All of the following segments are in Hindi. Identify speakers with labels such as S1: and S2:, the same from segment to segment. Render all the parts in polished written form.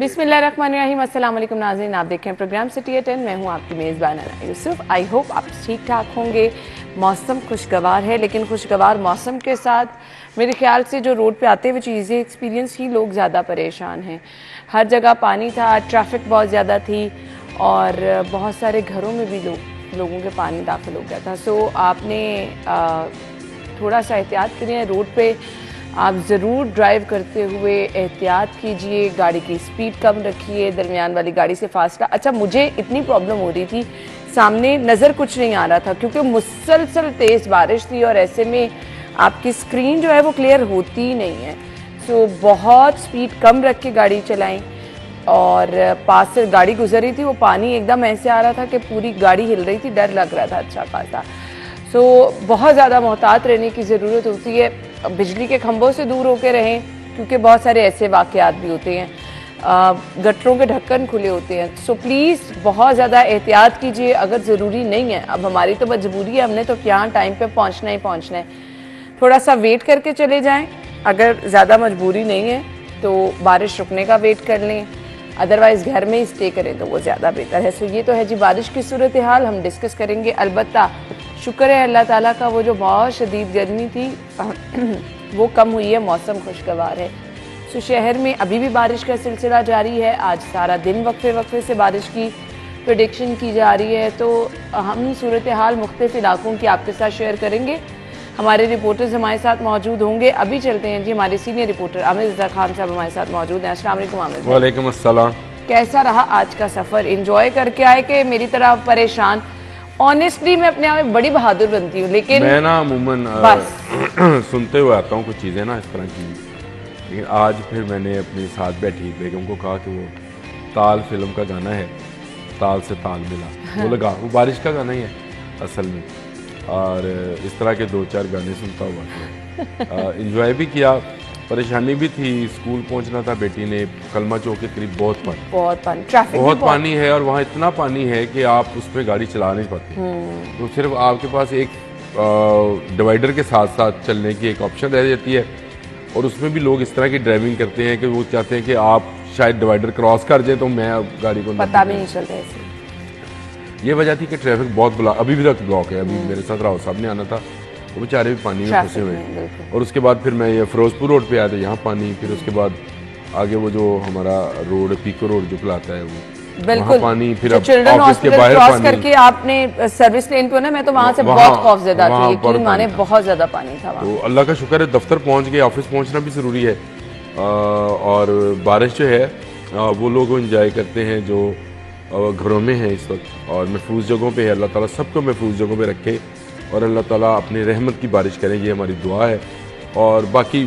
S1: बिस्मिल्लाहिर्रहमानिर्रहीम। अस्सलाम वालेकुम नाज़रीन, आप देखें प्रोग्राम सिटी एट 10। मैं हूँ आपकी मेज़बान अना यूसुफ। आई होप आप ठीक ठाक होंगे। मौसम खुशगवार है, लेकिन खुशगवार मौसम के साथ मेरे ख्याल से जो रोड पे आते हुए चीज़ें एक्सपीरियंस ही लोग ज़्यादा परेशान हैं। हर जगह पानी था, ट्रैफिक बहुत ज़्यादा थी और बहुत सारे घरों में भी लोगों के पानी दाखिल हो गया था। सो आपने थोड़ा सा एहतियात करिए रोड पे। आप ज़रूर ड्राइव करते हुए एहतियात कीजिए, गाड़ी की स्पीड कम रखिए, दरमियान वाली गाड़ी से फासला। अच्छा, मुझे इतनी प्रॉब्लम हो रही थी, सामने नज़र कुछ नहीं आ रहा था क्योंकि मुसलसल तेज़ बारिश थी और ऐसे में आपकी स्क्रीन जो है वो क्लियर होती ही नहीं है। सो बहुत स्पीड कम रख के गाड़ी चलाएं। और पास से गाड़ी गुजर रही थी, वो पानी एकदम ऐसे आ रहा था कि पूरी गाड़ी हिल रही थी, डर लग रहा था अच्छा खासा। सो बहुत ज़्यादा मोहतात रहने की ज़रूरत होती है। बिजली के खंभों से दूर होकर रहें क्योंकि बहुत सारे ऐसे वाक़यात भी होते हैं, गटरों के ढक्कन खुले होते हैं। सो प्लीज़ बहुत ज़्यादा एहतियात कीजिए। अगर ज़रूरी नहीं है, अब हमारी तो मजबूरी है, हमने तो यहाँ टाइम पे पहुँचना ही पहुँचना है। थोड़ा सा वेट करके चले जाएं। अगर ज़्यादा मजबूरी नहीं है तो बारिश रुकने का वेट कर लें, अदरवाइज़ घर में ही स्टे करें तो वो ज़्यादा बेहतर है। सो ये तो है जी बारिश की सूरत हाल, हम डिस्कस करेंगे। अलबत्ता शुक्र है अल्लाह ताला का, वो जो बहुत शदीद गर्मी थी वो कम हुई है, मौसम खुशगवार है। सो शहर में अभी भी बारिश का सिलसिला जारी है। आज सारा दिन वक्फे वक्फे से बारिश की प्रेडिक्शन की जा रही है। तो हम सूरत हाल मुख्तलिफ इलाकों की आपके साथ शेयर करेंगे। हमारे रिपोर्टर्स हमारे साथ मौजूद होंगे। अभी चलते हैं जी, हमारे सीनियर रिपोर्टर आमिर रज़ा खान साहब हमारे साथ मौजूद हैं। अस्सलाम वालेकुम आमिर।
S2: वालेकुम अस्सलाम।
S1: कैसा रहा आज का सफ़र? इंजॉय करके आए कि मेरी तरह परेशान? ऑनेस्टली मैं अपने आप में बड़ी बहादुर बनती हूँ, लेकिन
S2: मैं ना अमूमन सुनते हुए आता हूँ कुछ चीज़ें ना इस तरह की, लेकिन आज फिर मैंने अपने साथ बैठी बेगम को कहा कि वो ताल फिल्म का गाना है, ताल से ताल मिला, वो लगा, वो बारिश का गाना ही है असल में। और इस तरह के 2-4 गाने सुनता हुआ इंजॉय भी किया, परेशानी भी थी। स्कूल पहुंचना था, बेटी ने कलमा चौक के करीब बहुत पानी,
S1: ट्रैफिक
S2: बहुत पानी है और वहाँ इतना पानी है कि आप उस पर गाड़ी चला नहीं पाते। तो सिर्फ आपके पास एक डिवाइडर के साथ साथ चलने की एक ऑप्शन रह जाती है, और उसमें भी लोग इस तरह की ड्राइविंग करते हैं कि वो चाहते हैं कि आप शायद डिवाइडर क्रॉस कर जाए तो मैं गाड़ी को
S1: पता भी नहीं चलता ऐसे।
S2: ये वजह थी कि ट्रैफिक बहुत अभी भी तक ब्लॉक है। अभी मेरे साथ राव साहब ने आना था, वो बेचारे भी पानी में फंसे हुए हैं। और उसके बाद फिर मैं ये फिरोजपुर रोड पे आया था, यहाँ पानी। फिर उसके बाद आगे वो जो हमारा रोड पीको रोड जो कहलाता है वो
S1: बिल्कुल
S2: पानी। फिर
S1: चिल्ड्रन
S2: ऑफिस के बाहर
S1: क्रॉस
S2: पानी
S1: करके आपने सर्विस लेन पे ना, मैं तो वहाँ से बहुत खौफजदा थी, यकीन माने बहुत ज्यादा पानी था वहाँ।
S2: तो अल्लाह का शुक्र है दफ्तर पहुँच गए। ऑफिस पहुँचना भी ज़रूरी है। और बारिश जो है वो लोग इंजॉय करते हैं जो घरों में है इस वक्त, और महफूज जगहों पे है। अल्लाह ताला सबको महफूज जगहों पे रखे और अल्लाह ताला अपनी रहमत की बारिश करे, ये हमारी दुआ है। और बाकी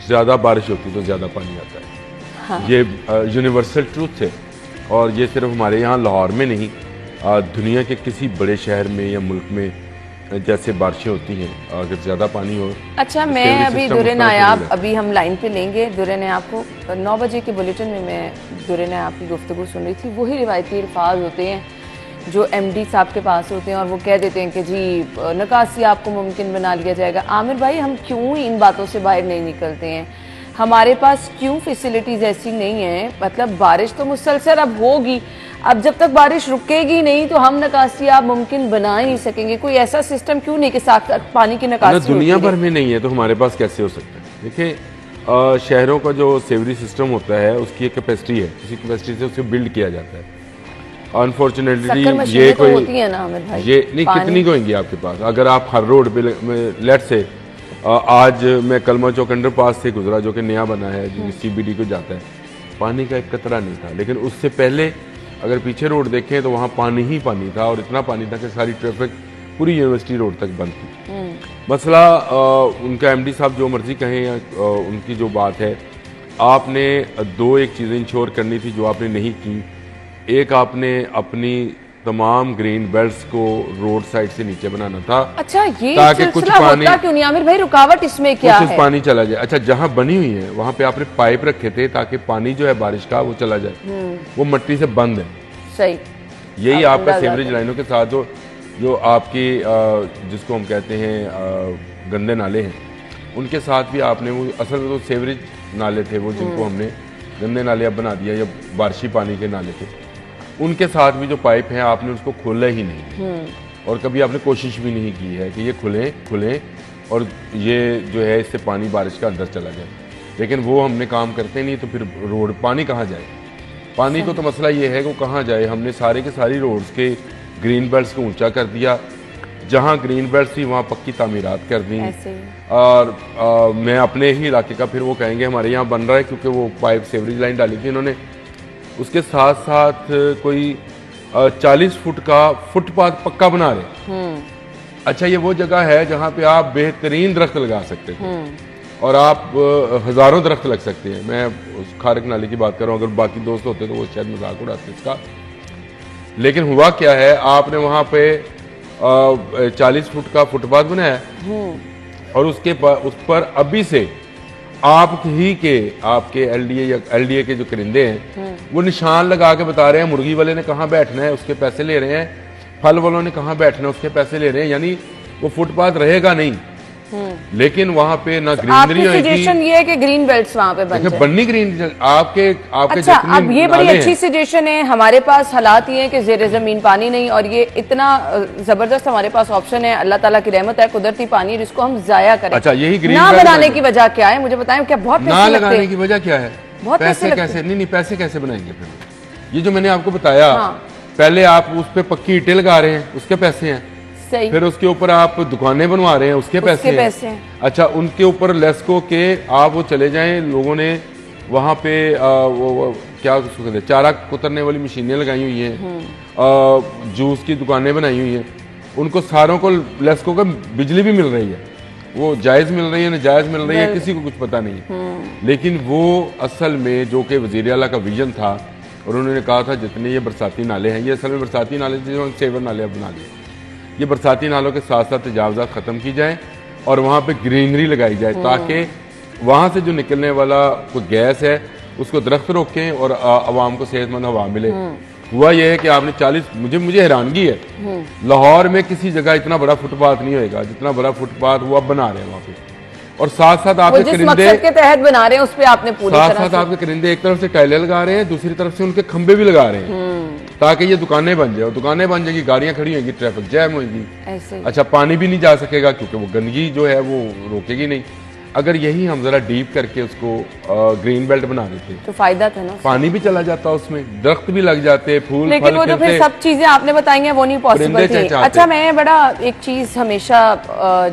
S2: ज़्यादा बारिश होती तो ज़्यादा पानी आता है। हाँ। ये यूनिवर्सल ट्रूथ है, और ये सिर्फ हमारे यहाँ लाहौर में नहीं, दुनिया के किसी बड़े शहर में या मुल्क में जैसे बारिशें होती हैं, अगर ज़्यादा पानी हो।
S1: अच्छा, मैं अभी दुरे नायाब, अभी हम लाइन पे लेंगे दुरे नायाब को। 9 बजे के बुलेटिन में मैं दुरे नायाब की गुफ्तगू सुन रही थी। वही रिवायती अल्फाज होते हैं जो MD साहब के पास होते हैं, और वो कह देते हैं कि जी निकासी आपको मुमकिन बना लिया जाएगा। आमिर भाई, हम क्यों इन बातों से बाहर नहीं निकलते हैं? हमारे पास क्यों फैसिलिटीज़ ऐसी नहीं है? मतलब बारिश तो मुसलसल अब होगी, अब जब तक बारिश रुकेगी नहीं तो हम निकासी आप मुमकिन बना ही नहीं सकेंगे। कोई ऐसा सिस्टम क्यों नहीं कि साथ पानी की निकासी
S2: दुनिया भर में नहीं है तो हमारे पास कैसे हो सकता है? देखिए, शहरों का जो सेवरी सिस्टम होता है उसकी एक कैपेसिटी है, उसी कैपेसिटी से उसको बिल्ड किया जाता है। अनफॉर्चुनेटली ये कोई
S1: होती है ना आमिर भाई,
S2: ये नहीं, कितनी होंगी आपके पास? अगर आप हर रोड पे लेट से आज मैं कलमा चौक अंडर पास से गुजरा जो कि नया बना है, जो CBD को जाता है, पानी का एक कतरा नहीं था। लेकिन उससे पहले अगर पीछे रोड देखें तो वहाँ पानी ही पानी था, और इतना पानी था कि सारी ट्रैफिक पूरी यूनिवर्सिटी रोड तक बंद थी। मसला उनका MD साहब जो मर्जी कहें या उनकी जो बात है, आपने एक चीज़ें इंश्योर करनी थी जो आपने नहीं की। एक, आपने अपनी तमाम ग्रीन बेल्ट्स को रोड साइड से नीचे बनाना था।
S1: अच्छा, ये
S2: ताकि कुछ पानी
S1: क्यों नहीं आमिर भाई? रुकावट इसमें क्या है?
S2: पानी चला जाए। अच्छा, जहाँ बनी हुई है वहाँ पे आपने पाइप रखे थे ताकि पानी जो है बारिश का वो चला जाए, वो मिट्टी से बंद है।
S1: सही,
S2: यही आपका सीवरेज लाइनों के साथ जो आपकी जिसको हम कहते हैं गंदे नाले हैं, उनके साथ भी आपने वो असल में तो सीवरेज नाले थे वो जिनको हमने गंदे नाले अब बना दिया या बारिशी पानी के नाले थे, उनके साथ भी जो पाइप हैं आपने उसको खोला ही नहीं और कभी आपने कोशिश भी नहीं की है कि ये खुलें और ये जो है इससे पानी बारिश का अंदर चला जाए। लेकिन वो हमने काम करते नहीं, तो फिर रोड पानी कहाँ जाए? पानी को तो मसला ये है कि वो कहाँ जाए। हमने सारे के सारी रोड्स के ग्रीन बेल्ट्स को ऊंचा कर दिया, जहाँ ग्रीन बेल्ट थी वहाँ पक्की तामीरात कर दी। और मैं अपने ही इलाके का फिर वो कहेंगे हमारे यहाँ बन रहा है, क्योंकि वो पाइप सेवरेज लाइन डाली थी इन्होंने। उसके साथ साथ कोई 40 फुट का फुटपाथ पक्का बना रहे। अच्छा, ये वो जगह है जहाँ पे आप बेहतरीन दरख्त लगा सकते थे और आप हजारों दरख्त लग सकते हैं। मैं उस खारक नाले की बात कर रहा हूँ, अगर बाकी दोस्त होते तो वो शायद मजाक उड़ाते इसका। लेकिन हुआ क्या है, आपने वहाँ पे 40 फुट का फुटपाथ बनाया और उसके उस पर अभी से आपके एलडीए के जो करिंदे हैं वो निशान लगा के बता रहे हैं मुर्गी वाले ने कहाँ बैठना है, उसके पैसे ले रहे हैं, फल वालों ने कहाँ बैठना है, उसके पैसे ले रहे हैं। यानी वो फुटपाथ रहेगा नहीं, लेकिन वहाँ पे ना ग्रीनरी होगी।
S1: सजेशन ये है कि ग्रीन बेल्ट्स वहाँ पे बन जाए।
S2: बननी ग्रीन आपके
S1: अच्छा, अब ये बड़ी अच्छी सजेशन है। हमारे पास हालात ये है कि जेर जमीन पानी नहीं, और ये इतना जबरदस्त हमारे पास ऑप्शन है, अल्लाह ताला की रहमत है, कुदरती पानी जिसको हम जाया करें।
S2: अच्छा, यही ग्रीन
S1: ना बनाने की वजह क्या है, मुझे बताएं। क्या बहुत
S2: ना लगाने की वजह क्या है?
S1: बहुत
S2: पैसे कैसे? नहीं, पैसे कैसे बनाएंगे फिर? ये जो मैंने आपको बताया, पहले आप उस पे पक्की ईंटें लगा रहे हैं, उसके पैसे हैं।
S1: सही।
S2: फिर उसके ऊपर आप दुकानें बनवा रहे हैं, उसके पैसे हैं। अच्छा, उनके ऊपर लेस्को के आप वो चले जाएं, लोगों ने वहाँ पे वो क्या उसको कहते हैं, चारा कुतरने वाली मशीनें लगाई हुई हैं, जूस की दुकानें बनाई हुई हैं। उनको सारों को लेस्को का बिजली भी मिल रही है, वो जायज़ मिल रही है, नाजायज़ मिल रही है, किसी को कुछ पता नहीं है। लेकिन वो असल में जो कि वज़ीर आला का विजन था, और उन्होंने कहा था जितने ये बरसाती नाले हैं, ये असल में बरसाती नाले जो सेवर नाले बना लिए, ये बरसाती नालों के साथ साथ तजावज़ात ख़त्म की जाए और वहाँ पे ग्रीनरी लगाई जाए, ताकि वहाँ से जो निकलने वाला कोई गैस है उसको दरख्त रोकें और आवाम को सेहतमंद हवा मिले। हुआ यह है कि आपने 40, मुझे हैरानगी है, लाहौर में किसी जगह इतना बड़ा फुटपाथ नहीं होएगा जितना बड़ा फुटपाथ वो अब बना रहे हैं वहाँ पे। और साथ साथ आपके करिंदे
S1: के तहत बना रहे हैं, उस पे आपने पूरी
S2: साथ आपके करिंदे एक तरफ से टाइलें लगा रहे हैं, दूसरी तरफ से उनके खंबे भी लगा रहे हैं, ताकि ये दुकानें बन जाए। और दुकानें बन जाएगी, गाड़ियां खड़ी होंगी, ट्रैफिक जैम होगी। अच्छा, पानी भी नहीं जा सकेगा क्योंकि वो गंदगी जो है वो रोकेगी नहीं। अगर यही हम जरा डीप करके उसको ग्रीन बेल्ट बना देते
S1: तो फायदा था ना,
S2: पानी भी चला जाता, उसमें दरख्त भी लग जाते, फूल
S1: लेकिन वो तो फिर सब चीजें आपने बताई वो नहीं पॉसिबल थी। अच्छा, मैं बड़ा एक चीज हमेशा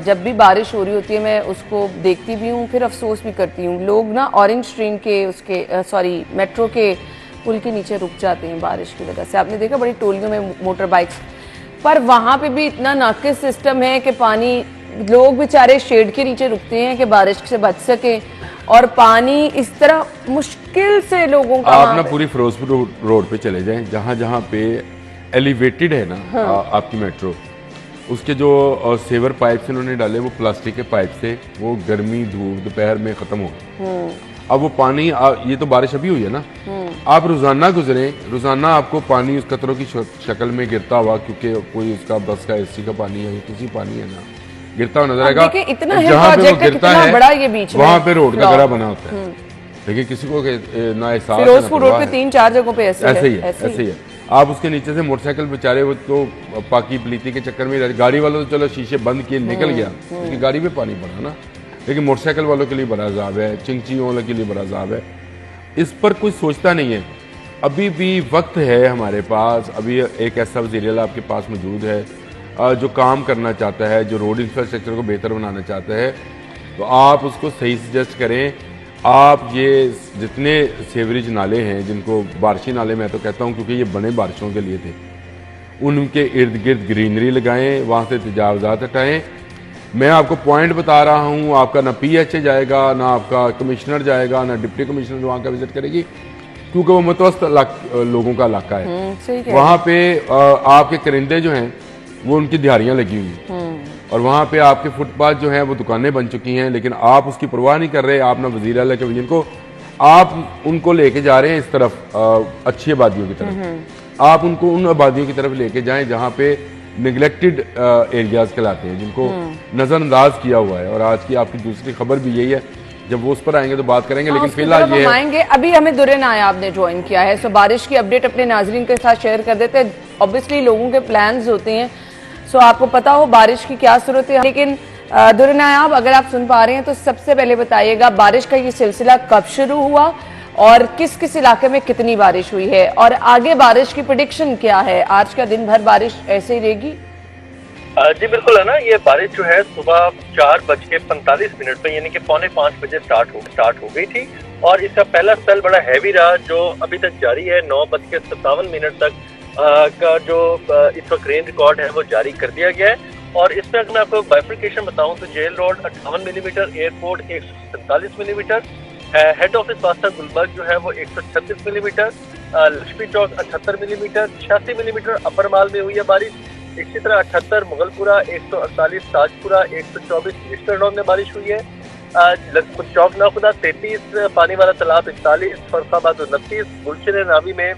S1: जब भी बारिश हो रही होती है मैं उसको देखती भी हूँ, फिर अफसोस भी करती हूँ। लोग ना ऑरेंज ट्रेन के उसके मेट्रो के पुल के नीचे रुक जाते हैं बारिश की वजह से। आपने देखा बड़ी टोलियों में मोटर बाइक्स पर, वहां पे भी इतना नाकिस सिस्टम है कि पानी, लोग बेचारे शेड के नीचे रुकते हैं कि बारिश से बच सके, और पानी इस तरह मुश्किल से लोगों का।
S2: आप ना पूरी फिरोजपुर रोड पे चले जाएं, जहाँ जहाँ पे एलिवेटेड है ना आपकी मेट्रो, उसके जो सेवर पाइप से उन्होंने डाले वो प्लास्टिक के पाइप से, वो गर्मी धूप दोपहर में खत्म हो गए। अब वो पानी ये तो बारिश अभी हुई है ना, आप रोजाना गुजरे, रोजाना आपको पानी उस कतरों की शक्ल में गिरता हुआ, क्योंकि कोई उसका बस का एसी का पानी है, किसी पानी है ना, गिरता हुआ नजर आएगा। जहाँ पे वो गिरता है वहाँ पे रोड का गड़ा बना होता है, लेकिन किसी को ना एहसास।
S1: फिरोजपुर रोड पे 3-4 जगहों पे ऐसे
S2: ही है। आप उसके नीचे से मोटरसाइकिल बेचारे वो तो पाकी प्लीती के चक्कर में, गाड़ी वालों तो चलो शीशे बंद किए निकल गया, उसकी गाड़ी में पानी पड़ा ना, लेकिन मोटरसाइकिल वालों के लिए बड़ा अजाब है, चिंचियों वालों के लिए बड़ा अजाब है। इस पर कोई सोचता नहीं है। अभी भी वक्त है हमारे पास, अभी एक ऐसा वज़ीर आला आपके पास मौजूद है जो काम करना चाहता है, जो रोड इंफ्रास्ट्रक्चर को बेहतर बनाना चाहता है, तो आप उसको सही सजेस्ट करें। आप ये जितने सेवरेज नाले हैं, जिनको बारिशी नाले मैं तो कहता हूँ क्योंकि ये बने बारिशों के लिए थे, उनके इर्द गिर्द ग्रीनरी लगाएं, वहाँ से तजावज़ात हटाएं। मैं आपको पॉइंट बता रहा हूँ, आपका ना PHA जाएगा, ना आपका कमिश्नर जाएगा, ना डिप्टी कमिश्नर वहाँ का विजिट करेगी, क्योंकि वो मुतवस्त लोगों का इलाका है। वहाँ पे आपके करिंदे जो हैं वो उनकी दिहाड़ियाँ लगी हुई हैं, और वहाँ पे आपके फुटपाथ जो हैं वो दुकानें बन चुकी हैं, लेकिन आप उसकी परवाह नहीं कर रहे। आप ना वज़ीर आला के विजन को, आप उनको लेके जा रहे हैं इस तरफ अच्छी आबादियों की तरफ। आप उनको उन आबादियों की तरफ लेके जाएं जहाँ पे निगलेक्टेड एरियाज कहलाते हैं, जिनको नज़रअंदाज किया हुआ है। और आज की आपकी दूसरी खबर भी यही है जब वो उस पर आएंगे तो बात करेंगे, लेकिन
S1: उसकी
S2: फिलहाल
S1: तरफ
S2: ये
S1: हम आएंगे। अभी हमें दुर्रे नायाब ने ज्वाइन किया है, सो बारिश की अपडेट अपने नाजरीन के साथ शेयर कर देते हैं। ऑब्वियसली लोगों के प्लान्स होते हैं, सो आपको पता हो बारिश की क्या सूरत है। लेकिन दुर्रे नायाब, अगर आप सुन पा रहे हैं तो सबसे पहले बताइएगा बारिश का ये सिलसिला कब शुरू हुआ और किस किस इलाके में कितनी बारिश हुई है, और आगे बारिश की प्रेडिक्शन क्या है? आज का दिन भर बारिश ऐसे ही रहेगी?
S3: जी बिल्कुल है ना, ये बारिश जो है सुबह 4:45 पे यानी कि 4:45 बजे स्टार्ट हो गई थी, और इसका पहला स्पेल बड़ा हैवी रहा जो अभी तक जारी है। 9:57 तक का जो इस वक्त रेन रिकॉर्ड है वो जारी कर दिया गया है। और इसमें अगर मैं आपको बाइफर्केशन बताऊं तो jail road 58 millimetre, airport 147 millimetre, head office वास्ता गुलबर्ग जो है वो 136 millimetre, Laxmi Chowk 78 millimetre, 86 millimetre upper mall में हुई है बारिश। इसी तरह 78 मुगलपुरा, 148 ताजपुरा, 124 ईस्टर्न टाउन में बारिश हुई है। चौक नाखुदा 33, पानी वाला तालाब 41, फरखाबाद 29, गुलशन नावी में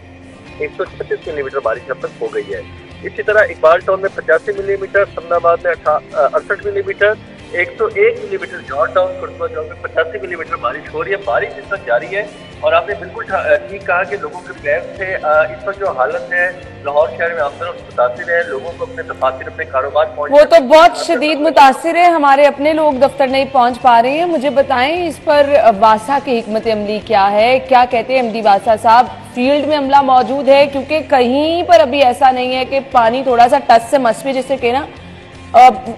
S3: 136 मिलीमीटर बारिश अब तक हो गई है। इसी तरह इकबाल टाउन में 85 मिलीमीटर, समनाबाद में 68 मिलीमीटर, 101 मिलीमीटर जॉर्ज टाउन, कुर्तवा चौक में 85 मिलीमीटर बारिश हो रही है। बारिश इस वक्त जारी है और आपने बिल्कुल ठीक कहा कि लोगों के प्लान थे। इस वक्त जो हालत है लाहौर शहर में आमतौर मुतासिर है, लोगों को अपने दफातर अपने कारोबार
S1: वो तो बहुत शदीद मुतासिर है, हमारे अपने लोग दफ्तर नहीं पहुंच पा रहे हैं। मुझे बताएं इस पर वासा की हिकमत अमली क्या है, क्या कहते हैं एमडी वासा साहब? फील्ड में अमला मौजूद है? क्योंकि कहीं पर अभी ऐसा नहीं है कि पानी थोड़ा सा टच से मस में जिसे कहना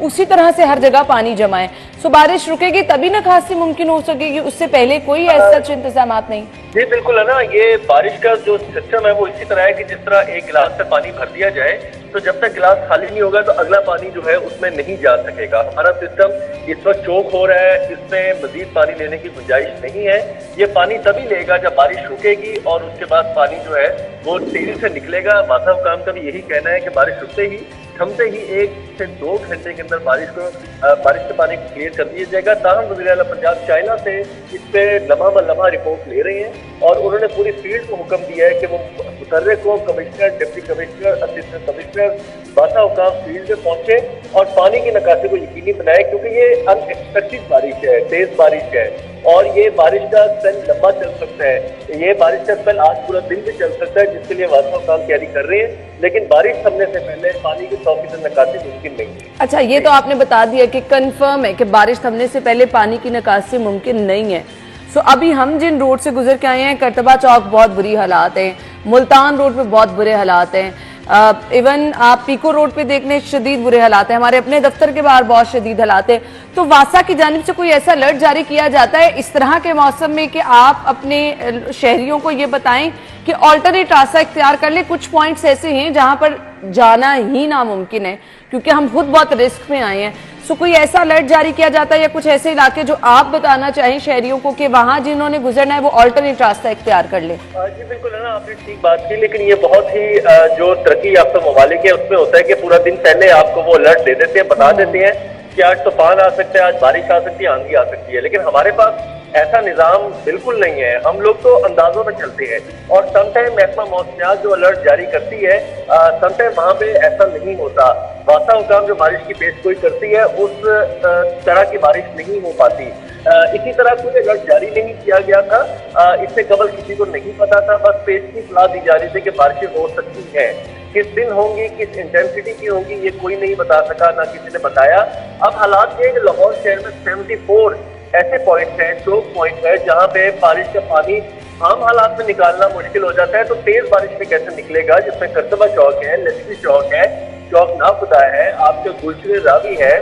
S1: उसी तरह से हर जगह पानी जमा है। सो बारिश रुकेगी तभी ना खासी मुमकिन हो सकेगी, उससे पहले कोई ऐसा इंतजाम नहीं।
S3: जी बिल्कुल है ना, ये बारिश का जो सिस्टम है वो इसी तरह है कि जिस तरह एक गिलास से पानी भर दिया जाए तो जब तक गिलास खाली नहीं होगा तो अगला पानी जो है उसमें नहीं जा सकेगा। हमारा सिस्टम इस वक्त चौक हो रहा है, इसमें मजीद पानी लेने की गुंजाइश नहीं है। ये पानी तभी लेगा जब बारिश रुकेगी और उसके बाद पानी जो है वो तेजी से निकलेगा। वासा हुकाम का भी यही कहना है कि बारिश रुकते ही थमते ही 1 से 2 घंटे के अंदर बारिश से पानी को क्लियर कर दिया जाएगा। ताहम वज़ीर आला पंजाब चाइना से इस पे लम्हा ब लम्हा रिपोर्ट ले रहे हैं और उन्होंने पूरी फील्ड को हुक्म दिया है कि वो मुतर्रे को commissioner, deputy commissioner, assistant commissioner वासा हुकाम फील्ड में पहुंचे और पानी की निकासी को यकीनी बनाए, क्योंकि ये अनएक्सपेक्टेड बारिश है, तेज बारिश है और ये बारिश का स्पेल लंबा चल सकता है। ये बारिश का स्पेल आज पूरा दिन भी चल सकता है, जिसके लिए वासा हुकाम तैयारी कर रहे हैं, लेकिन बारिश थमने से पहले पानी की 100% निकासी मुमकिन नहीं है।
S1: अच्छा, ये तो आपने बता दिया कि कंफर्म है कि बारिश थमने से पहले पानी की निकासी मुमकिन नहीं है। सो अभी हम जिन रोड से गुजर के आए हैं, करतबा चौक बहुत बुरी हालात है, मुल्तान रोड पे बहुत बुरे हालात हैं, इवन आप पीको रोड पे देखने शदीद बुरे हालात हैं, हमारे अपने दफ्तर के बाहर बहुत शदीद हालात हैं। तो वासा की जानिब से कोई ऐसा अलर्ट जारी किया जाता है इस तरह के मौसम में कि आप अपने शहरियों को ये बताएं कि ऑल्टरनेट रास्ता इख्तियार कर ले? कुछ पॉइंट्स ऐसे हैं जहां पर जाना ही नामुमकिन है क्योंकि हम खुद बहुत रिस्क में आए हैं। सो कोई ऐसा अलर्ट जारी किया जाता है या कुछ ऐसे इलाके जो आप बताना चाहें शहरियों को कि वहां जिन्होंने गुजरना है वो ऑल्टरनेट रास्ता इख्तियार कर ले?
S3: जी बिल्कुल है ना, आपने ठीक बात की, लेकिन ये बहुत ही जो तरक्की याफ्ता ममालिक है उसमें होता है कि पूरा दिन पहले आपको वो अलर्ट दे देते हैं, बता देते हैं कि आज तूफान आ सकता है, आज बारिश आ सकती है, आंधी आ सकती है। लेकिन हमारे पास ऐसा निजाम बिल्कुल नहीं है, हम लोग तो अंदाजों में चलते हैं और समटाइम महकमा मौसमियात जो अलर्ट जारी करती है समटाइम वहाँ पे ऐसा नहीं होता। वासा हुकाम जो बारिश की पेशगोई करती है उस तरह की बारिश नहीं हो पाती। इसी तरह कोई अलर्ट जारी नहीं किया गया था, इससे कबल किसी को नहीं पता था, बस पेश की सलाह दी जा रही थी कि बारिशें हो सकती है। किस दिन होंगी, किस इंटेंसिटी की होंगी, ये कोई नहीं बता सका, ना किसी ने बताया। अब हालात ये लाहौर शहर में 74 ऐसे पॉइंट है, चौक पॉइंट है जहाँ पे बारिश का पानी आम हालात में निकालना मुश्किल हो जाता है, तो तेज बारिश में कैसे निकलेगा? जिसमें करतबा चौक है, लक्ष्मी चौक है, चौक नाखुदा है, आपके गुलशन रावी है,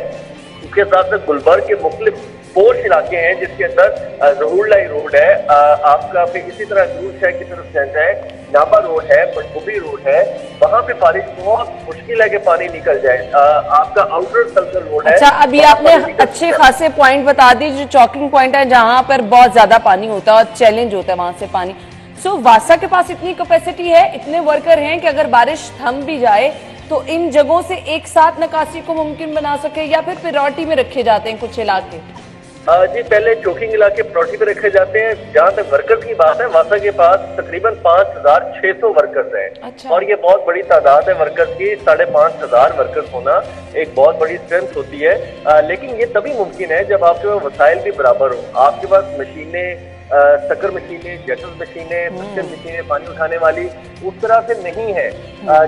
S3: उसके साथ में गुलबर्ग के मुख्तलिफ पोर्श इलाके हैं जिसके अंदर जहूरलाई रोड है, आपका फिर इसी तरह जूस है की तरफ जाए, नाबा रोड है, पटकुबी रोड है, वहाँ पे बारिश बहुत मुश्किल है कि पानी निकल जाए। आपका आउटर सर्कल रोड है।
S1: अच्छा, अभी आपने अच्छे खासे पॉइंट बता दिए जो चौकिंग पॉइंट है जहाँ पर बहुत ज्यादा पानी होता है और चैलेंज होता है वहां से पानी। सो वासा के पास इतनी कैपेसिटी है, इतने वर्कर हैं कि अगर बारिश थम भी जाए तो इन जगहों से एक साथ निकासी को मुमकिन बना सके या फिर प्रायोरिटी में रखे जाते हैं कुछ इलाके?
S3: जी पहले चोकिंग इलाके प्लॉटी पे रखे जाते हैं। जहाँ तक वर्कर्स की बात है, वासा के पास तकरीबन 5,600 वर्कर्स हैं।
S1: अच्छा।
S3: और ये बहुत बड़ी तादाद है वर्कर्स की। 5,500 वर्कर्स होना एक बहुत बड़ी स्ट्रेंथ होती है। लेकिन ये तभी मुमकिन है जब आपके पास वसाइल भी बराबर हो। आपके पास मशीनें, सकर मशीनें, जेटल मशीनें, सक्शन मशीनें पानी उठाने वाली उस तरह से नहीं है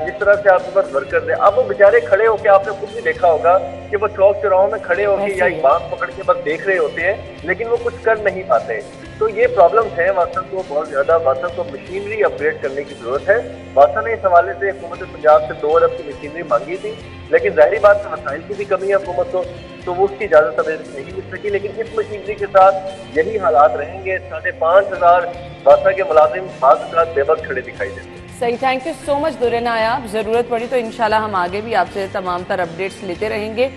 S3: जिस तरह से आपके पास वर्कर्स है। अब वो बेचारे खड़े होकर, आपने खुद भी देखा होगा कि वो चौक चौराहों में खड़े होकर या एक बांस पकड़ के बस देख रहे होते हैं, लेकिन वो कुछ कर नहीं पाते। तो ये प्रॉब्लम्स हैं वासन को बहुत ज्यादा। वासन को मशीनरी अपग्रेड करने की जरूरत है। वासन ने इस हवाले से हुकूमत पंजाब से 2 अरब की मशीनरी मांगी थी, लेकिन जाहिर बात है वसाइल की भी कमी है हुकूमत को, तो वो उसकी इजाजत अभी नहीं मिल सकी। लेकिन इस मशीनरी के साथ यही हालात रहेंगे। 5,500 वासा के मुलाजिम बाद बेबस खड़े दिखाई देते हैं।
S1: सही, थैंक यू सो मच दुरे नायाब। जरूरत पड़ी तो इंशाल्लाह हम आगे भी आपसे तमाम तर अपडेट्स लेते रहेंगे।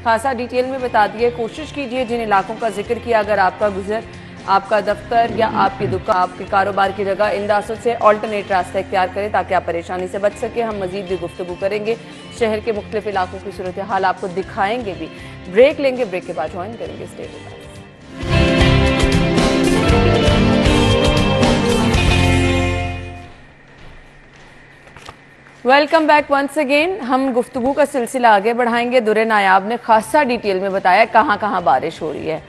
S1: खासा डिटेल में बता दिए, कोशिश कीजिए जिन इलाकों का जिक्र किया, अगर आपका गुजर, आपका दफ्तर या आपकी दुकान, आपके कारोबार की जगह इन रास्तों से ऑल्टरनेट रास्ता इख्तियार करें ताकि आप परेशानी से बच सके। हम मजीद भी गुफ्तगू करेंगे, शहर के मुख्तलिफ इलाकों की सूरत हाल आपको दिखाएंगे भी। ब्रेक लेंगे, ब्रेक के बाद ज्वाइन करेंगे। Stay with us. Welcome back once again. हम गुफ्तगू का सिलसिला आगे बढ़ाएंगे। दुरे नायाब ने खासा डिटेल में बताया कहाँ कहाँ बारिश हो रही है।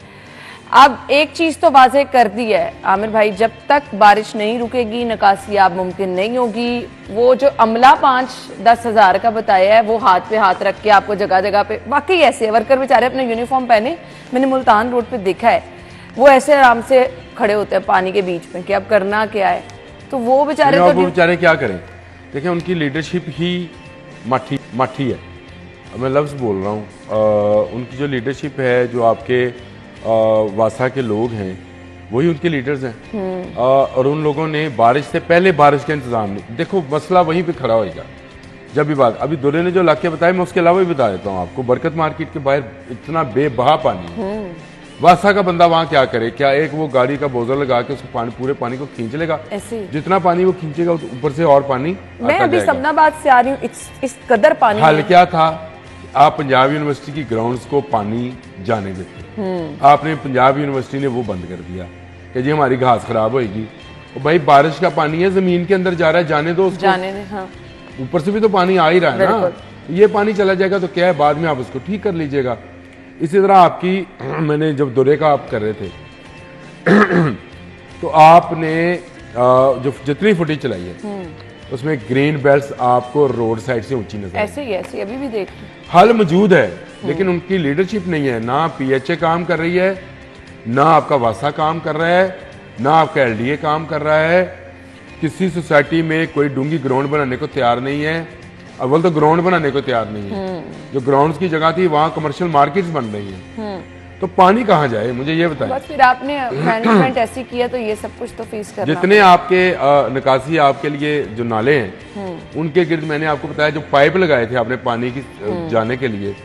S1: अब एक चीज तो वाज़ेह कर दी है आमिर भाई, जब तक बारिश नहीं रुकेगी निकासियाब मुमकिन नहीं होगी। वो जो अमला 5-10 हज़ार का बताया है, वो हाथ पे हाथ रख के आपको जगह जगह पे, वाकई ऐसे वर्कर बेचारे अपने यूनिफॉर्म पहने, मैंने मुल्तान रोड पे देखा है, वो ऐसे आराम से खड़े होते हैं पानी के बीच में कि अब करना क्या है। तो वो बेचारे
S2: क्या करें? देखिए, उनकी लीडरशिप ही माठी है। मैं लफ्ज़ बोल रहा हूँ, उनकी जो लीडरशिप है, जो आपके वासा के लोग हैं, वही उनके लीडर्स हैं। और उन लोगों ने बारिश से पहले बारिश का इंतजाम नहीं। देखो, मसला वहीं पे खड़ा होगा जब भी बात। अभी दुरे ने जो इलाके बताए, मैं उसके अलावा भी बता देता हूँ आपको। बरकत मार्केट के बाहर इतना बेबहा पानी है, वासा का बंदा वहाँ क्या करे? क्या एक वो गाड़ी का बोझल लगा के उसको पूरे पानी को खींच लेगा? जितना पानी वो खींचेगा ऊपर से और पानी।
S1: मैं अभी समनाबाद से आ रही हूँ, इस कदर पानी।
S2: हाल क्या था, आप पंजाब यूनिवर्सिटी की ग्राउंड्स को पानी जाने देते, आपने पंजाब यूनिवर्सिटी ने वो बंद कर दिया कि जी हमारी घास खराब होगी। तो भाई बारिश का पानी है, जमीन के अंदर जा रहा है, जाने दो उसको, जाने दे। हाँ। ऊपर से भी तो पानी आ ही रहा है ना, ये पानी चला जाएगा तो क्या है, बाद में आप उसको ठीक कर लीजिएगा। इसी तरह आपकी मैंने जब दौरे का आप कर रहे थे तो आपने जो जितनी फुटेज चलाई है उसमें ग्रीन बेल्ट्स आपको रोड साइड से ऊंची नजर
S1: ऐसे अभी भी देख
S2: हल मौजूद है, लेकिन उनकी लीडरशिप नहीं है। ना पीएचए काम कर रही है, ना आपका वासा काम कर रहा है, ना आपका एलडीए काम कर रहा है। किसी सोसाइटी में कोई डूंगी ग्राउंड बनाने को तैयार नहीं है। अव्वल तो ग्राउंड बनाने को तैयार नहीं है, जो ग्राउंड्स की जगह थी वहाँ कमर्शियल मार्केट्स बन रही हैं। तो पानी कहाँ जाए, मुझे ये बताएं।
S1: बस फिर आपने मैनेजमेंट ऐसी किया तो ये सब कुछ तो फेस करना।
S2: जितने आपके निकासी आपके लिए जो नाले हैं उनके गिर्द मैंने आपको बताया, जो पाइप लगाए थे आपने पानी की जाने के लिए,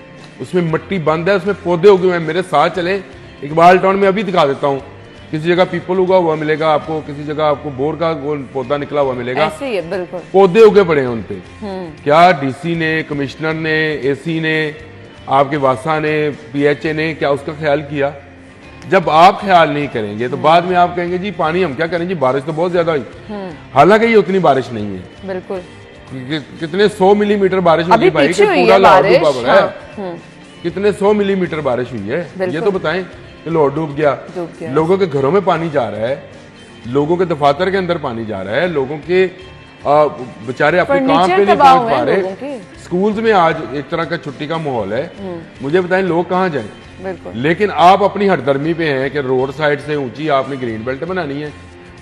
S2: उसमें मिट्टी बंद है, उसमें पौधे उगे हुए हैं। मेरे साथ चले इकबाल टाउन में, अभी दिखा देता हूँ। किसी जगह पीपल उगा हुआ मिलेगा आपको, किसी जगह आपको बोर का पौधा निकला हुआ मिलेगा।
S1: ऐसे ही है, बिल्कुल
S2: पौधे उगे पड़े हैं उन पे। क्या डीसी ने, कमिश्नर ने, एसी ने, आपके वासा ने, पीएचए ने क्या उसका ख्याल किया? जब आप ख्याल नहीं करेंगे तो बाद में आप कहेंगे जी पानी हम क्या करें जी, बारिश तो बहुत ज्यादा हुई। हालांकि ये उतनी बारिश नहीं है,
S1: बिल्कुल।
S2: कितने 100 मिलीमीटर बारिश हुई भाई, कि पूरा लाहौर डूबा पड़ा है। कितने 100 मिलीमीटर बारिश हुई है, ये तो बताएं। लाहौर डूब गया, लोगों के घरों में पानी जा रहा है, लोगों के दफातर के अंदर पानी जा रहा है, लोगों के बेचारे अपने काम पे नहीं पहुंच पा रहे। स्कूल्स में आज एक तरह का छुट्टी का माहौल है, मुझे बताएं लोग कहाँ जाएं? लेकिन आप अपनी हरदर्मी पे हैं कि रोड साइड से ऊंची आपने ग्रीन बेल्ट बनानी है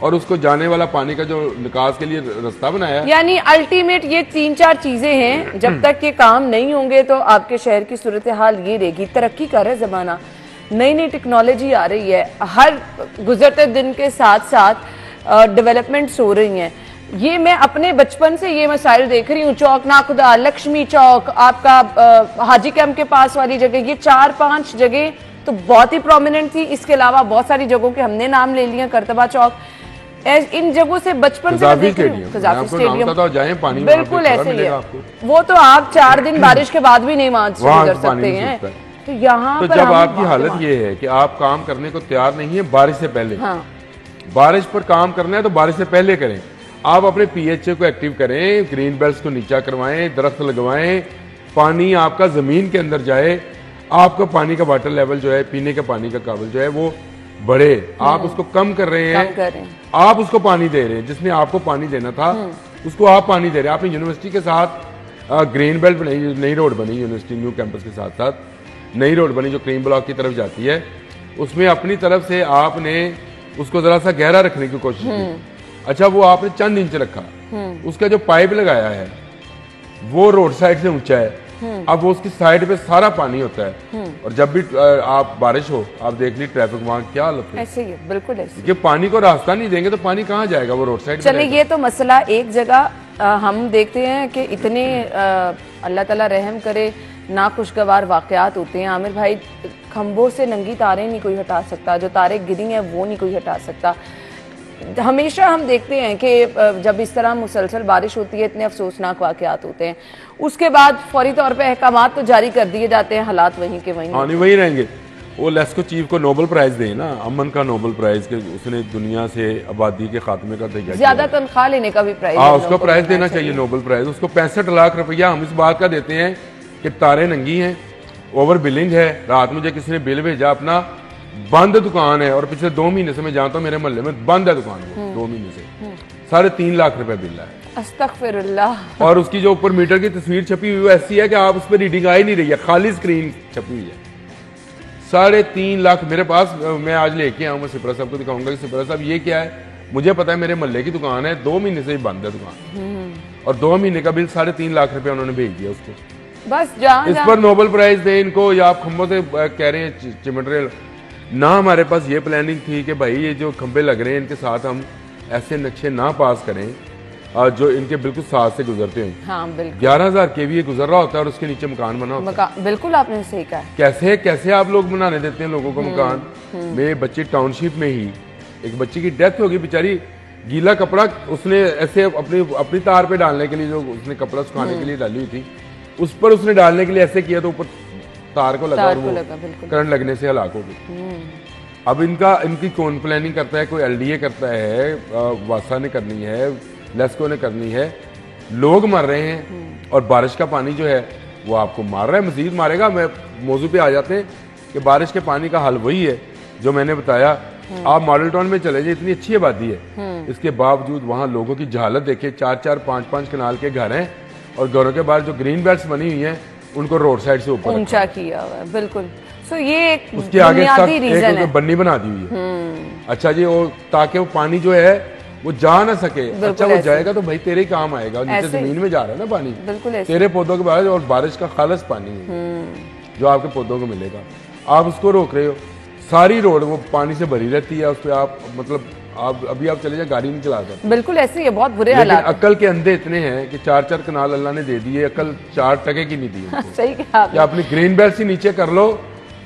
S2: और उसको जाने वाला पानी का जो निकास के लिए रास्ता बनाया।
S1: यानी अल्टीमेट ये 3-4 चीजें हैं, जब तक ये काम नहीं होंगे तो आपके शहर की सूरत हाल ये रहेगी। तरक्की कर रहा है जमाना, नई नई टेक्नोलॉजी आ रही है, हर गुजरते दिन के साथ साथ डेवलपमेंट्स हो रही हैं। ये मैं अपने बचपन से ये मसाइल देख रही हूँ। चौक नाखुदा, लक्ष्मी चौक, आपका हाजी कैंप के पास वाली जगह, ये 4-5 जगह तो बहुत ही प्रोमिनेंट थी। इसके अलावा बहुत सारी जगहों के हमने नाम ले लिए, करतबा चौक, इन जगहों से बचपन से देख रही हूँ। बिल्कुल ऐसे ही है। वो तो आप 4 दिन बारिश के बाद भी नहीं वहां से गुजर सकते हैं। तो यहाँ
S2: तो
S1: पर
S2: जब
S1: हम
S2: आपकी हालत ये है कि आप काम करने को तैयार नहीं है बारिश से पहले,
S1: हाँ,
S2: बारिश पर काम करना है तो बारिश से पहले करें। आप अपने पीएचए को एक्टिव करें, ग्रीन बेल्ट्स को नीचा करवाएं, दरख्त लगवाएं, पानी आपका जमीन के अंदर जाए, आपका पानी का वाटर लेवल जो है, पीने के पानी का काबिल जो है वो बढ़े। आप उसको कम कर रहे
S1: कम कर रहे
S2: हैं,
S1: हैं।
S2: आप उसको पानी दे रहे हैं, जिसने आपको पानी देना था उसको आप पानी दे रहे हैं। आपने यूनिवर्सिटी के साथ ग्रीन बेल्ट बनाई, नई रोड बनी यूनिवर्सिटी न्यू कैंपस के साथ साथ नई रोड बनी जो क्रीम ब्लॉक की तरफ जाती है, उसमें अपनी तरफ से आपने उसको जरा सा गहरा रखने की कोशिश की। अच्छा, वो आपने चंद इंच रखा, उसका जो पाइप लगाया है वो रोड साइड से ऊंचा है, अब वो उसकी साइड पे सारा पानी होता है, और जब भी आप बारिश हो आप देख ली ट्रैफिक वहां क्या हालत है।
S1: ऐसे ही है, बिल्कुल ऐसे।
S2: कि पानी को रास्ता नहीं देंगे तो पानी कहाँ जाएगा, वो रोड साइड।
S1: चलिए, ये तो मसला एक जगह हम देखते हैं कि इतने अल्लाह ताला रहम करे नाखुशगवार वाकयात होते हैं। आमिर भाई, खंभों से नंगी तारें नहीं कोई हटा सकता, जो तारे गिरी हैं वो नहीं कोई हटा सकता। हमेशा हम देखते हैं कि जब इस तरह मुसलसल बारिश होती है इतने अफसोसनाक वाकयात होते हैं, उसके बाद फौरी तौर पे अहकामात तो जारी कर दिए जाते हैं, हालात वहीं के वहीं।
S2: हाँ, नहीं वही रहेंगे। वो लेस्को चीफ को नोबेल प्राइज दे ना, अमन का नोबेल प्राइज के, उसने दुनिया से आबादी के खात्मे का तैयार
S1: ज्यादा तनख्वाह लेने का भी प्राइज,
S2: हाँ उसको प्राइज देना चाहिए नोबेल प्राइज। उसको 65 लाख रुपया हम इस बात का देते हैं कि तारे नंगी हैं, ओवर बिलिंग है। रात मुझे किसी ने बिल भेजा, अपना बंद दुकान है और पिछले 2 महीने से मैं जानता हूँ मेरे मोहल्ले में बंद है दुकान, 2 महीने से 3.5 लाख रुपए बिल है।
S1: अस्तगफिरुल्लाह।
S2: और उसकी जो ऊपर मीटर की तस्वीर छपी हुई है ऐसी है कि आप उस पर रीडिंग आ ही नहीं रही है, खाली स्क्रीन छपी हुई है। 3.5 लाख मेरे पास, मैं आज लेके आऊँ, मैं सिपरा साहब को दिखाऊंगा कि सिपरा साहब ये क्या है। मुझे पता है मेरे मोहल्ले की दुकान है, 2 महीने से ही बंद है दुकान, और 2 महीने का बिल 3.5 लाख रुपया उन्होंने भेज दिया उसको।
S1: बस जहाँ
S2: इस पर नोबेल प्राइज दे इनको, या आप खंभों से कह रहे हैं चिमट रहे ना। हमारे पास ये प्लानिंग थी कि भाई ये जो खंभे लग रहे हैं इनके साथ हम ऐसे नक्शे ना पास करें जो इनके बिल्कुल साथ से गुजरते हैं।
S1: हाँ, बिल्कुल
S2: 11,000 केवी गुजर रहा होता है और उसके नीचे मकान बना होता है।
S1: बिल्कुल आपने सही कहा।
S2: कैसे कैसे आप लोग बनाने देते हैं लोगों को मकान। मेरे बच्चे टाउनशिप में ही एक बच्ची की डेथ होगी, बेचारी गीला कपड़ा उसने ऐसे अपनी तार पे डालने के लिए, जो उसने कपड़ा सुखाने के लिए डाली हुई थी, उस पर उसने डालने के लिए ऐसे किया तो ऊपर तार को लगा और वो करंट लगने से हलाक हो गई। अब इनकी कौन प्लानिंग करता है? कोई एलडीए करता है, वासा ने करनी है, लेस्को ने करनी है। लोग मर रहे हैं और बारिश का पानी जो है वो आपको मार रहा है, मजीद मारेगा। मैं मौजू पे आ जाते हैं कि बारिश के पानी का हल वही है जो मैंने बताया। आप मॉडल टाउन में चले जाए, इतनी अच्छी आबादी है, इसके बावजूद वहाँ लोगों की जहालत देखिए। 4-4, 5-5 कनाल के घर हैं और घरों के बाहर जो ग्रीन बेल्ट्स बनी हुई हैं उनको रोड साइड से ऊपर
S1: ऊंचा किया हुआ है। बिल्कुल। सो ये एक
S2: उसके आगे
S1: रीजन है,
S2: बन्नी बना दी हुई है। अच्छा जी, वो ताकि वो पानी जो है वो जा ना सके। अच्छा, वो जाएगा तो भाई तेरे ही काम आएगा, नीचे जमीन में जा रहा है ना पानी, बिल्कुल तेरे पौधों के बाहर, और बारिश का खालस पानी है जो आपके पौधों को मिलेगा। आप उसको रोक रहे हो। सारी रोड वो पानी से भरी रहती है, उस पर आप मतलब आप अभी आप चले जाए गाड़ी नहीं चला सकते।
S1: बिल्कुल ऐसे ही है, बहुत बुरे हालात।
S2: अक्ल के अंधे इतने हैं कि 4-4 कनाल अल्लाह ने दे दिए, अक्ल 4 टके की नहीं दी।
S1: सही कहा आपने।
S2: या अपनी ग्रीन बेल्ट से नीचे कर लो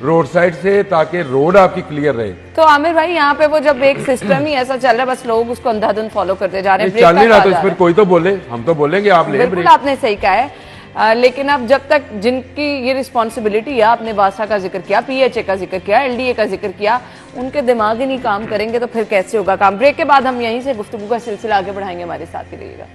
S2: रोड साइड से, ताकि रोड आपकी क्लियर रहे।
S1: तो आमिर भाई, यहाँ पे वो जब एक सिस्टम ही ऐसा चल रहा है, बस लोग उसको अंधाधुंध फॉलो करते जा रहे हैं।
S2: चल नहीं रहा तो इस पर कोई तो बोले, हम तो बोलेंगे आप ले।
S1: बिल्कुल आपने सही कहा है। लेकिन अब जब तक जिनकी ये रिस्पॉन्सिबिलिटी है, आपने वासा का जिक्र किया, पीएचए का जिक्र किया, एलडीए का जिक्र किया, उनके दिमाग ही नहीं काम करेंगे तो फिर कैसे होगा काम। ब्रेक के बाद हम यहीं से गुफ्तगू का सिलसिला आगे बढ़ाएंगे, हमारे साथ ही रहिएगा।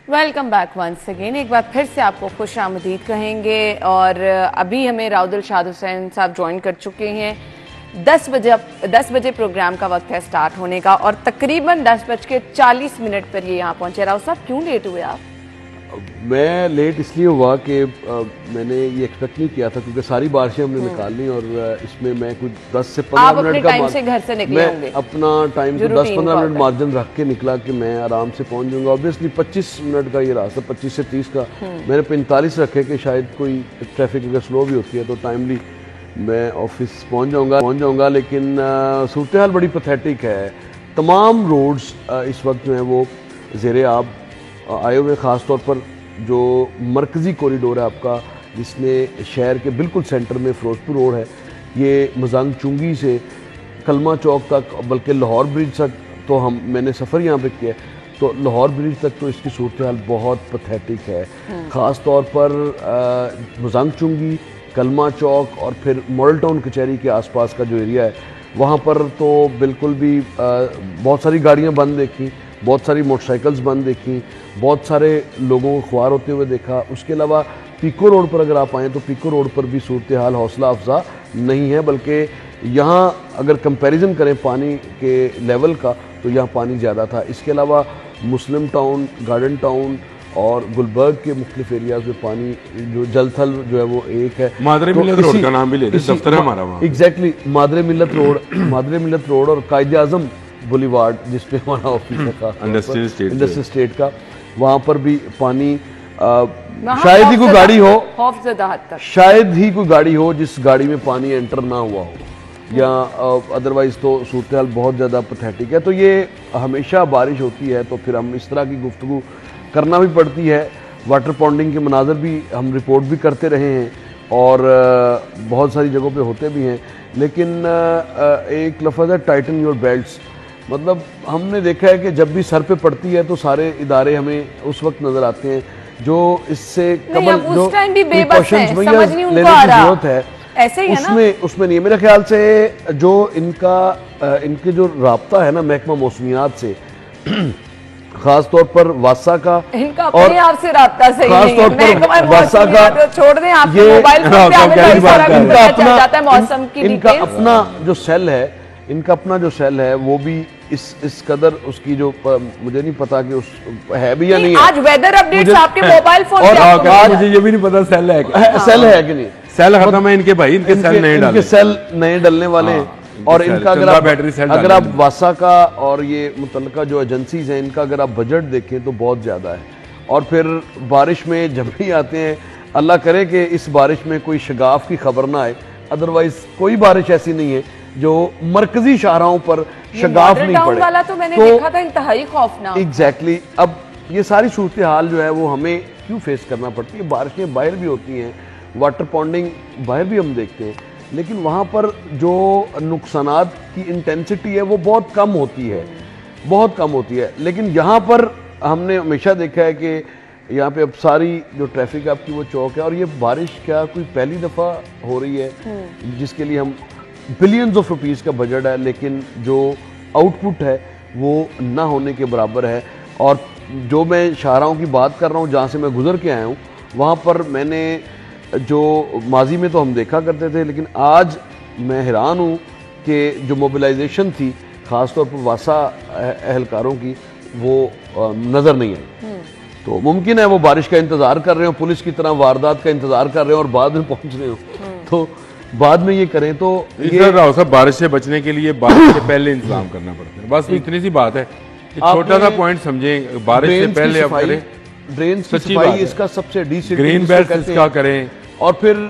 S1: Welcome back once again. एक बार फिर से आपको खुश आमदीद कहेंगे। और अभी हमें राउदुल शाद हुसैन साहब ज्वाइन कर चुके हैं। 10 बजे प्रोग्राम का वक्त है स्टार्ट होने का, और तकरीबन 10:40 पर ये यहाँ पहुंचे। राउत साहब, क्यों लेट हुए आप?
S4: मैं लेट इसलिए हुआ कि मैंने ये एक्सपेक्ट नहीं किया था, क्योंकि सारी बारिशें हमने निकाल ली और इसमें मैं कुछ 10 से 15 मिनट का
S1: टाइम से घर से निकले होंगे।
S4: अपना टाइम को 10-15 मिनट मार्जिन रख के निकला कि मैं आराम से पहुंच जाऊंगा। ऑब्वियसली 25 मिनट का ये रास्ता, 25 से 30 का, मैंने 45 रखे कि शायद कोई ट्रैफिक अगर स्लो भी होती है तो टाइमली मैं ऑफिस पहुंच जाऊंगा। लेकिन सूरत हाल बड़ी पैथेटिक है। तमाम रोड्स इस वक्त जो है वो ज़ेरे आब आए हुए, ख़ास तौर पर जो मरकज़ी कॉरिडोर है आपका, जिसमें शहर के बिल्कुल सेंटर में फिरोजपुर रोड है, ये मजांग चुंगी से कलमा चौक तक, बल्कि लाहौर ब्रिज तक तो मैंने सफ़र यहाँ पे किया, तो लाहौर ब्रिज तक तो इसकी सूरत हाल बहुत पैथेटिक है। ख़ास तौर पर मुजंग चुंगी, कलमा चौक और फिर मॉडल टाउन कचहरी के आसपास का जो एरिया है वहाँ पर तो बिल्कुल भी बहुत सारी गाड़ियाँ बंद देखी, बहुत सारी मोटरसाइकिल्स बंद देखी, बहुत सारे लोगों को ख्वार होते हुए देखा। उसके अलावा पीको रोड पर अगर आप आएँ तो पीको रोड पर भी सूरत हाल हौसला अफजा नहीं है, बल्कि यहाँ अगर कंपैरिजन करें पानी के लेवल का तो यहाँ पानी ज़्यादा था। इसके अलावा मुस्लिम टाउन, गार्डन टाउन और गुलबर्ग के मुख्तलिफ एरियाज में पानी जो जलथल जो है वो एक है।
S2: मादरे मिल्लत रोड का नाम भी लेते हैं, दफ्तर है हमारा वहाँ।
S4: एग्जैक्टली, मादरे मिल्लत रोड और कायदे आजम बुलीवार्ड जिसपे हमारा ऑफिस है इंडस्ट्रियल स्टेट का, वहाँ पर भी पानी शायद ही कोई गाड़ी हो, शायद ही कोई गाड़ी हो जिस गाड़ी में पानी एंटर ना हुआ हो, या अदरवाइज तो सूरत हाल बहुत ज़्यादा पैथेटिक है। तो ये हमेशा बारिश होती है तो फिर हम इस तरह की गुफ्तगू करना भी पड़ती है। वाटर पॉन्डिंग के मनाजर भी हम रिपोर्ट भी करते रहे हैं और बहुत सारी जगहों पे होते भी हैं, लेकिन एक लफ्ज़ है टाइटन योर बेल्ट्स, मतलब हमने देखा है कि जब भी सर पे पड़ती है तो सारे इदारे हमें उस वक्त नज़र आते हैं जो इससे कबल जो प्रिकॉशंस लेने की जरूरत है
S1: ऐसे ही है
S4: उसमें नहीं है। मेरे ख्याल से जो इनके जो राब्ता है ना महकमा मौसमियात से, खास तौर पर वासा का,
S1: इनका अपने आप से राब्ता सही
S4: खास तौर पर वासा का
S1: तो छोड़ दें, आपके मोबाइल फोन पे हमें तो सारा कुछ पता चल जाता है मौसम की डिटेल्स।
S4: इनका अपना जो सेल है वो भी इस कदर उसकी जो मुझे नहीं पता कि उस है भी या नहीं है।
S1: आज वेदर अपडेट्स आपके मोबाइल फोन पे
S2: और मुझे ये भी नहीं पता सेल है
S4: कि नहीं।
S2: सेल खत्म है इनके भाई, इनके
S4: सेल नए डलने वाले हैं। और इनका अगर आप वासा का और ये मुतल्लिका जो एजेंसीज हैं इनका अगर आप बजट देखें तो बहुत ज़्यादा है। और फिर बारिश में जब भी आते हैं, अल्लाह करे कि इस बारिश में कोई शगाफ की खबर ना आए, अदरवाइज कोई बारिश ऐसी नहीं है जो मरकजी शाहराहों पर शगाफ नहीं पड़े।
S1: वाला तो मैंने देखा था इंतहाई खौफनाक।
S4: एग्जैक्टली, अब ये सारी सूरत हाल जो है वो हमें क्यों फेस करना पड़ती है। बारिशें बाहर भी होती हैं, वाटर पॉन्डिंग बाहर भी हम देखते हैं, लेकिन वहाँ पर जो नुकसानात की इंटेंसिटी है वो बहुत कम होती है। लेकिन यहाँ पर हमने हमेशा देखा है कि यहाँ पे अब सारी जो ट्रैफिक आपकी वो चौक है, और ये बारिश क्या कोई पहली दफ़ा हो रही है जिसके लिए हम बिलियंस ऑफ रुपीज़ का बजट है, लेकिन जो आउटपुट है वो ना होने के बराबर है। और जो मैं शाहराहों की बात कर रहा हूँ जहाँ से मैं गुजर के आया हूँ, वहाँ पर मैंने जो माजी में तो हम देखा करते थे, लेकिन आज मैं हैरान हूँ कि जो मोबिलाइजेशन थी ख़ास तौर पर वासा एहलकारों की वो नज़र नहीं आई। तो मुमकिन है वो बारिश का इंतज़ार कर रहे हो, पुलिस की तरह वारदात का इंतज़ार कर रहे हो और बाद में पहुँच रहे हो, तो बाद में ये करें तो ये
S2: राव साहब बारिश से बचने के लिए बारिश से पहले इंतजाम करना पड़ता है। बस इतनी सी बात है, छोटा सा पॉइंट समझें, बारिश से पहले आप करें
S4: ड्रेन की सफाई, इसका सबसे
S2: ग्रीन बेल्ट इसका करें,
S4: और फिर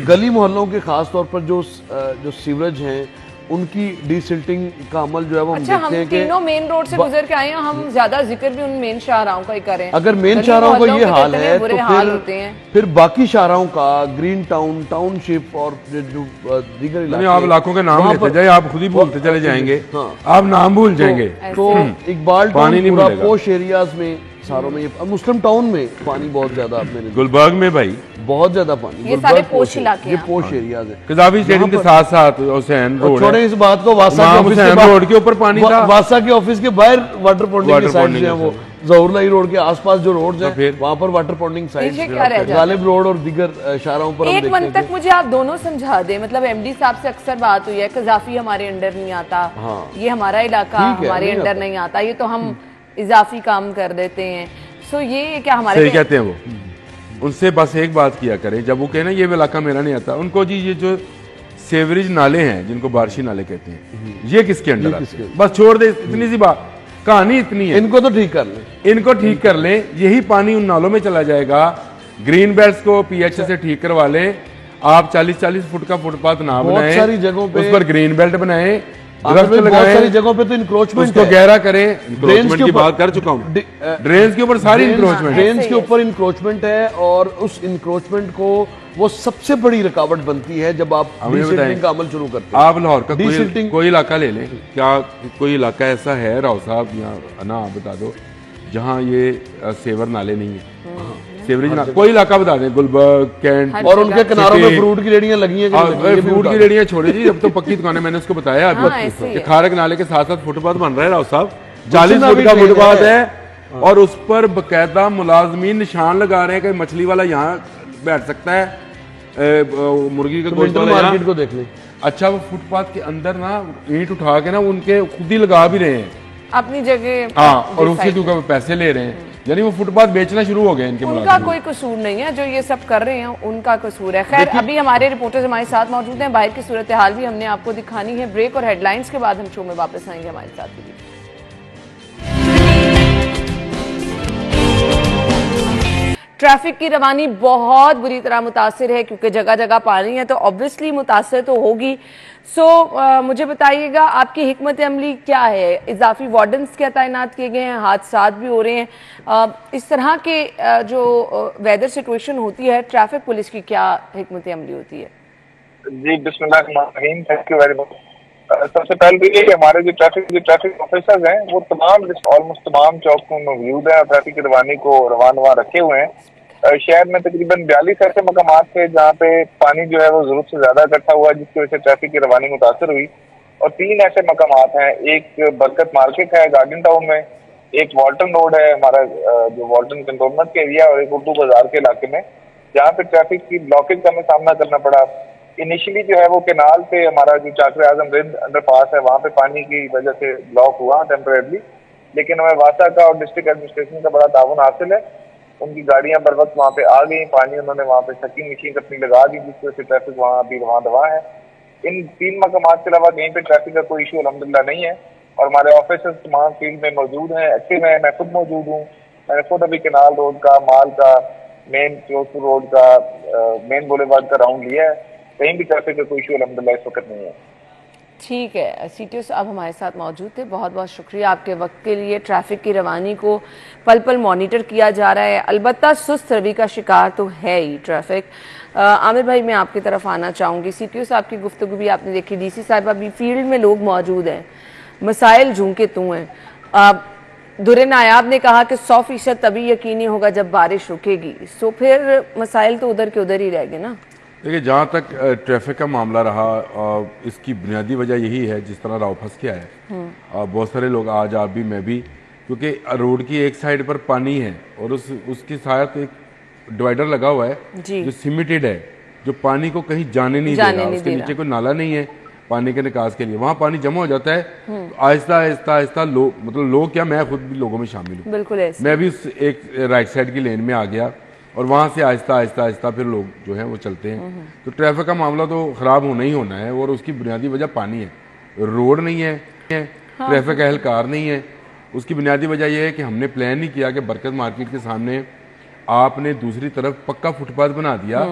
S4: गली मोहल्लों के खास तौर पर जो सीवरेज हैं उनकी डीसिल्टिंग का अमल जो है वो हम देखते हैं कि
S1: तीनों मेन रोड से गुजर के आए हैं, हम ज्यादा जिक्र भी उन मेन शाहराहों का ही करें।
S4: अगर मेन शाहराहों का ये हाल है तो फिर बाकी शाहराहों का ग्रीन टाउन, टाउनशिप और जो दीगर इलाके,
S2: आप इलाकों के नाम लेते जाए, आप खुद ही भूलते चले जाएंगे, आप नाम भूल जाएंगे।
S4: तो इकबाल पानी पूरा पोश एरियाज में सारों में, मुस्लिम टाउन में पानी बहुत ज्यादा,
S2: गुलबर्ग में भाई
S4: बहुत ज्यादा पानी,
S1: ये सारे पोश इलाके,
S4: ये पोश एरियाज है।
S2: कज़ाफी स्टेडियम के साथ साथ हुसैन रोड,
S4: छोड़े इस बात को, वासा के ऑफिस
S2: के रोड के ऊपर पानी था,
S4: वासा के ऑफिस के बाहर वाटर पॉन्डिंग की साइड है, वो ज़हुरलाई रोड के आसपास जो रोड्स हैं वहाँ पर वाटर पॉन्डिंग साइड, गालिब रोड और दीगर शाहराहों पर।
S1: एक मिनट तक मुझे आप दोनों समझा दें, मतलब एमडी साहब से अक्सर बात हुई है कज़ाफी हमारे अंडर नहीं आता, ये हमारा इलाका हमारे अंडर नहीं आता, ये तो हम इजाफी काम कर देते हैं। सो ये क्या हमारे
S2: सही कहते हैं वो, उनसे बस एक बात किया करें, जब वो कहे ना ये इलाका मेरा नहीं आता, उनको जी ये जो सेवरेज नाले हैं जिनको बारिशी नाले कहते हैं, ये किसके अंडर आते हैं, बस छोड़ दे, इतनी सी बात, कहानी इतनी है।
S4: इनको तो ठीक कर ले,
S2: इनको ठीक कर ले, यही पानी उन नालों में चला जाएगा। ग्रीन बेल्ट्स को पीएच से ठीक करवा लें, आप 40-40 फुट का फुटपाथ ना बनाएं,
S4: सारी जगहों पे
S2: उस पर ग्रीन बेल्ट बनाएं,
S4: बहुत सारी जगहों पे तो इंक्रोचमेंट
S2: उसको गहरा करें, इंक्रोचमेंट की बात कर चुका हूं, ड्रेन्स के ऊपर सारी इंक्रोचमेंट,
S4: ड्रेन्स के ऊपर इंक्रोचमेंट है, और उस इंक्रोचमेंट को वो सबसे बड़ी रुकावट बनती है जब आप डीसिल्टिंग का अमल शुरू करते हैं।
S2: आप लाहौर का कोई इलाका ले लें, क्या कोई इलाका ऐसा है राव साहब, या ना आप बता दो, जहाँ ये सेवर नाले नहीं है, सेवरेज ना, कोई इलाका बता दें, गुलबर्ग, कैंट,
S4: और उनके किनारों में फ्रूट की रेडियां लगी हैं।
S2: फ्रूट की रेडियां छोड़े जी, अब तो पक्की दुकानें, मैंने उसको बताया अभी कि खारक नाले के साथ साथ फुटपाथ बन रहा है राव साहब, 40 फुट का फुटपाथ है और उस पर बकायदा मुलाजमीन निशान लगा रहे हैं कि मछली वाला यहाँ बैठ सकता है, मुर्गी का गोश्त वाला
S4: मार्केट को देख लें।
S2: अच्छा, वो फुटपाथ के अंदर ना ईंट उठा के ना उनके खुद ही लगा भी रहे हैं
S1: अपनी जगह,
S2: हाँ, और उसके ऊपर पैसे ले रहे हैं, यानी वो फुटपाथ बेचना शुरू हो गए इनके।
S1: उनका कोई कसूर नहीं है, जो ये सब कर रहे हैं उनका कसूर है। खैर, अभी हमारे रिपोर्टर्स हमारे साथ मौजूद हैं, बाहर की सूरत हाल भी हमने आपको दिखानी है। ब्रेक और हेडलाइंस के बाद हम शो में वापस आएंगे हमारे साथ भी। ट्रैफिक की रवानी बहुत बुरी तरह मुतासिर है, क्योंकि जगह जगह पानी है तो ऑब्वियसली मुतासिर तो होगी। मुझे बताइएगा आपकी हिकमत अमली क्या है? इजाफी वार्डन्स क्या तैनात किए गए हैं? हादसात भी हो रहे हैं, इस तरह के जो वेदर सिचुएशन होती है, ट्रैफिक पुलिस की क्या हिकमत अमली होती है?
S5: जी बिस्मिल्लाहिर्रहमानिर्रहीम, थैंक यू वेरी मच। सबसे पहले तो ये कि हमारे जो ट्रैफिक ऑफिसर्स हैं वो ऑलमोस्ट तमाम चौक में मौजूद है और ट्रैफिक की रवानी को रवानवा रखे हुए हैं। शहर में तकरीबन 42 ऐसे मकाम थे जहाँ पे पानी जो है वो जरूरत से ज्यादा इकट्ठा हुआ, जिसकी वजह से ट्रैफिक की रवानी मुतासर हुई। और 3 ऐसे मकाम हैं, एक बरकत मार्केट है गार्डन टाउन में, एक वॉल्टन रोड है हमारा जो वॉल्टन कंटोनमेंट के एरिया, और एक उर्दू बाजार के इलाके में, जहाँ पे ट्रैफिक की ब्लॉकेज का हमें सामना करना पड़ा। इनिशियली जो है वो केनाल पे हमारा जो चाकरे आजम रिंद अंडरपास है वहाँ पे पानी की वजह से ब्लॉक हुआ टेम्परेरली, लेकिन हमें वासा का और डिस्ट्रिक्ट एडमिनिस्ट्रेशन का बड़ा ताउन हासिल है। उनकी गाड़ियां बर वक्त वहाँ पे आ गई, पानी उन्होंने वहाँ पे सकिंग मशीन अपनी लगा दी, जिसकी वजह से ट्रैफिक वहाँ अभी रवां दवा है। इन 3 मकामात के अलावा कहीं पे ट्रैफिक का कोई इशू अल्हम्दुलिल्लाह नहीं है और हमारे ऑफिसर्स तमाम फील्ड में मौजूद हैं, एक्टिव हैं। मैं खुद मौजूद हूँ, मैंने खुद अभी केनाल रोड का, माल का, मेन फिरोजपुर रोड का, मेन बुलेवार्ड का राउंड लिया है। कहीं भी ट्रैफिक का कोई इशू अल्हम्दुलिल्लाह इस वक्त नहीं है।
S1: ठीक है, सीटीओ साहब हमारे साथ मौजूद थे, बहुत बहुत शुक्रिया आपके वक्त के लिए। ट्रैफिक की रवानी को पल पल मॉनिटर किया जा रहा है, अलबत्ता सुस्त रवि का शिकार तो है ही ट्रैफिक। आमिर भाई, मैं आपकी तरफ आना चाहूँगी। सीटीओ साहब की गुफ्तगू भी आपने देखी, डीसी साहब अभी फील्ड में लोग मौजूद हैं, मसाइल झूंके तू हैं। दुरे नायाब ने कहा कि 100% तभी यकीनी होगा जब बारिश रुकेगी, सो फिर मसाइल तो उधर के उधर ही रह गए ना।
S2: देखिए, जहाँ तक ट्रैफिक का मामला रहा, इसकी बुनियादी वजह यही है, जिस तरह राव फंस के आया, बहुत सारे लोग, आज आप भी मैं भी, क्योंकि रोड की एक साइड पर पानी है और उसकी साथ एक डिवाइडर लगा हुआ है जो सीमेंटेड है, जो पानी को कहीं जाने नहीं दे रहा। उसके नीचे कोई नाला नहीं है पानी के निकास के लिए, वहाँ पानी जमा हो जाता है। तो आहिस्ता आहिस्ता आहिस्ता लोग, मतलब लोग क्या, मैं खुद भी लोगों में शामिल हूँ,
S1: बिल्कुल ऐसे।
S2: मैं भी एक राइट साइड की लेन में आ गया और वहाँ से आहिस्ता आहिस्ता आहिस्ता फिर लोग जो हैं वो चलते हैं। तो ट्रैफिक का मामला तो खराब होना ही होना है और उसकी बुनियादी वजह पानी है, रोड नहीं है, ट्रैफिक एहलकार नहीं है। उसकी बुनियादी वजह यह है कि हमने प्लान नहीं किया कि बरकत मार्केट के सामने आपने दूसरी तरफ पक्का फुटपाथ बना दिया,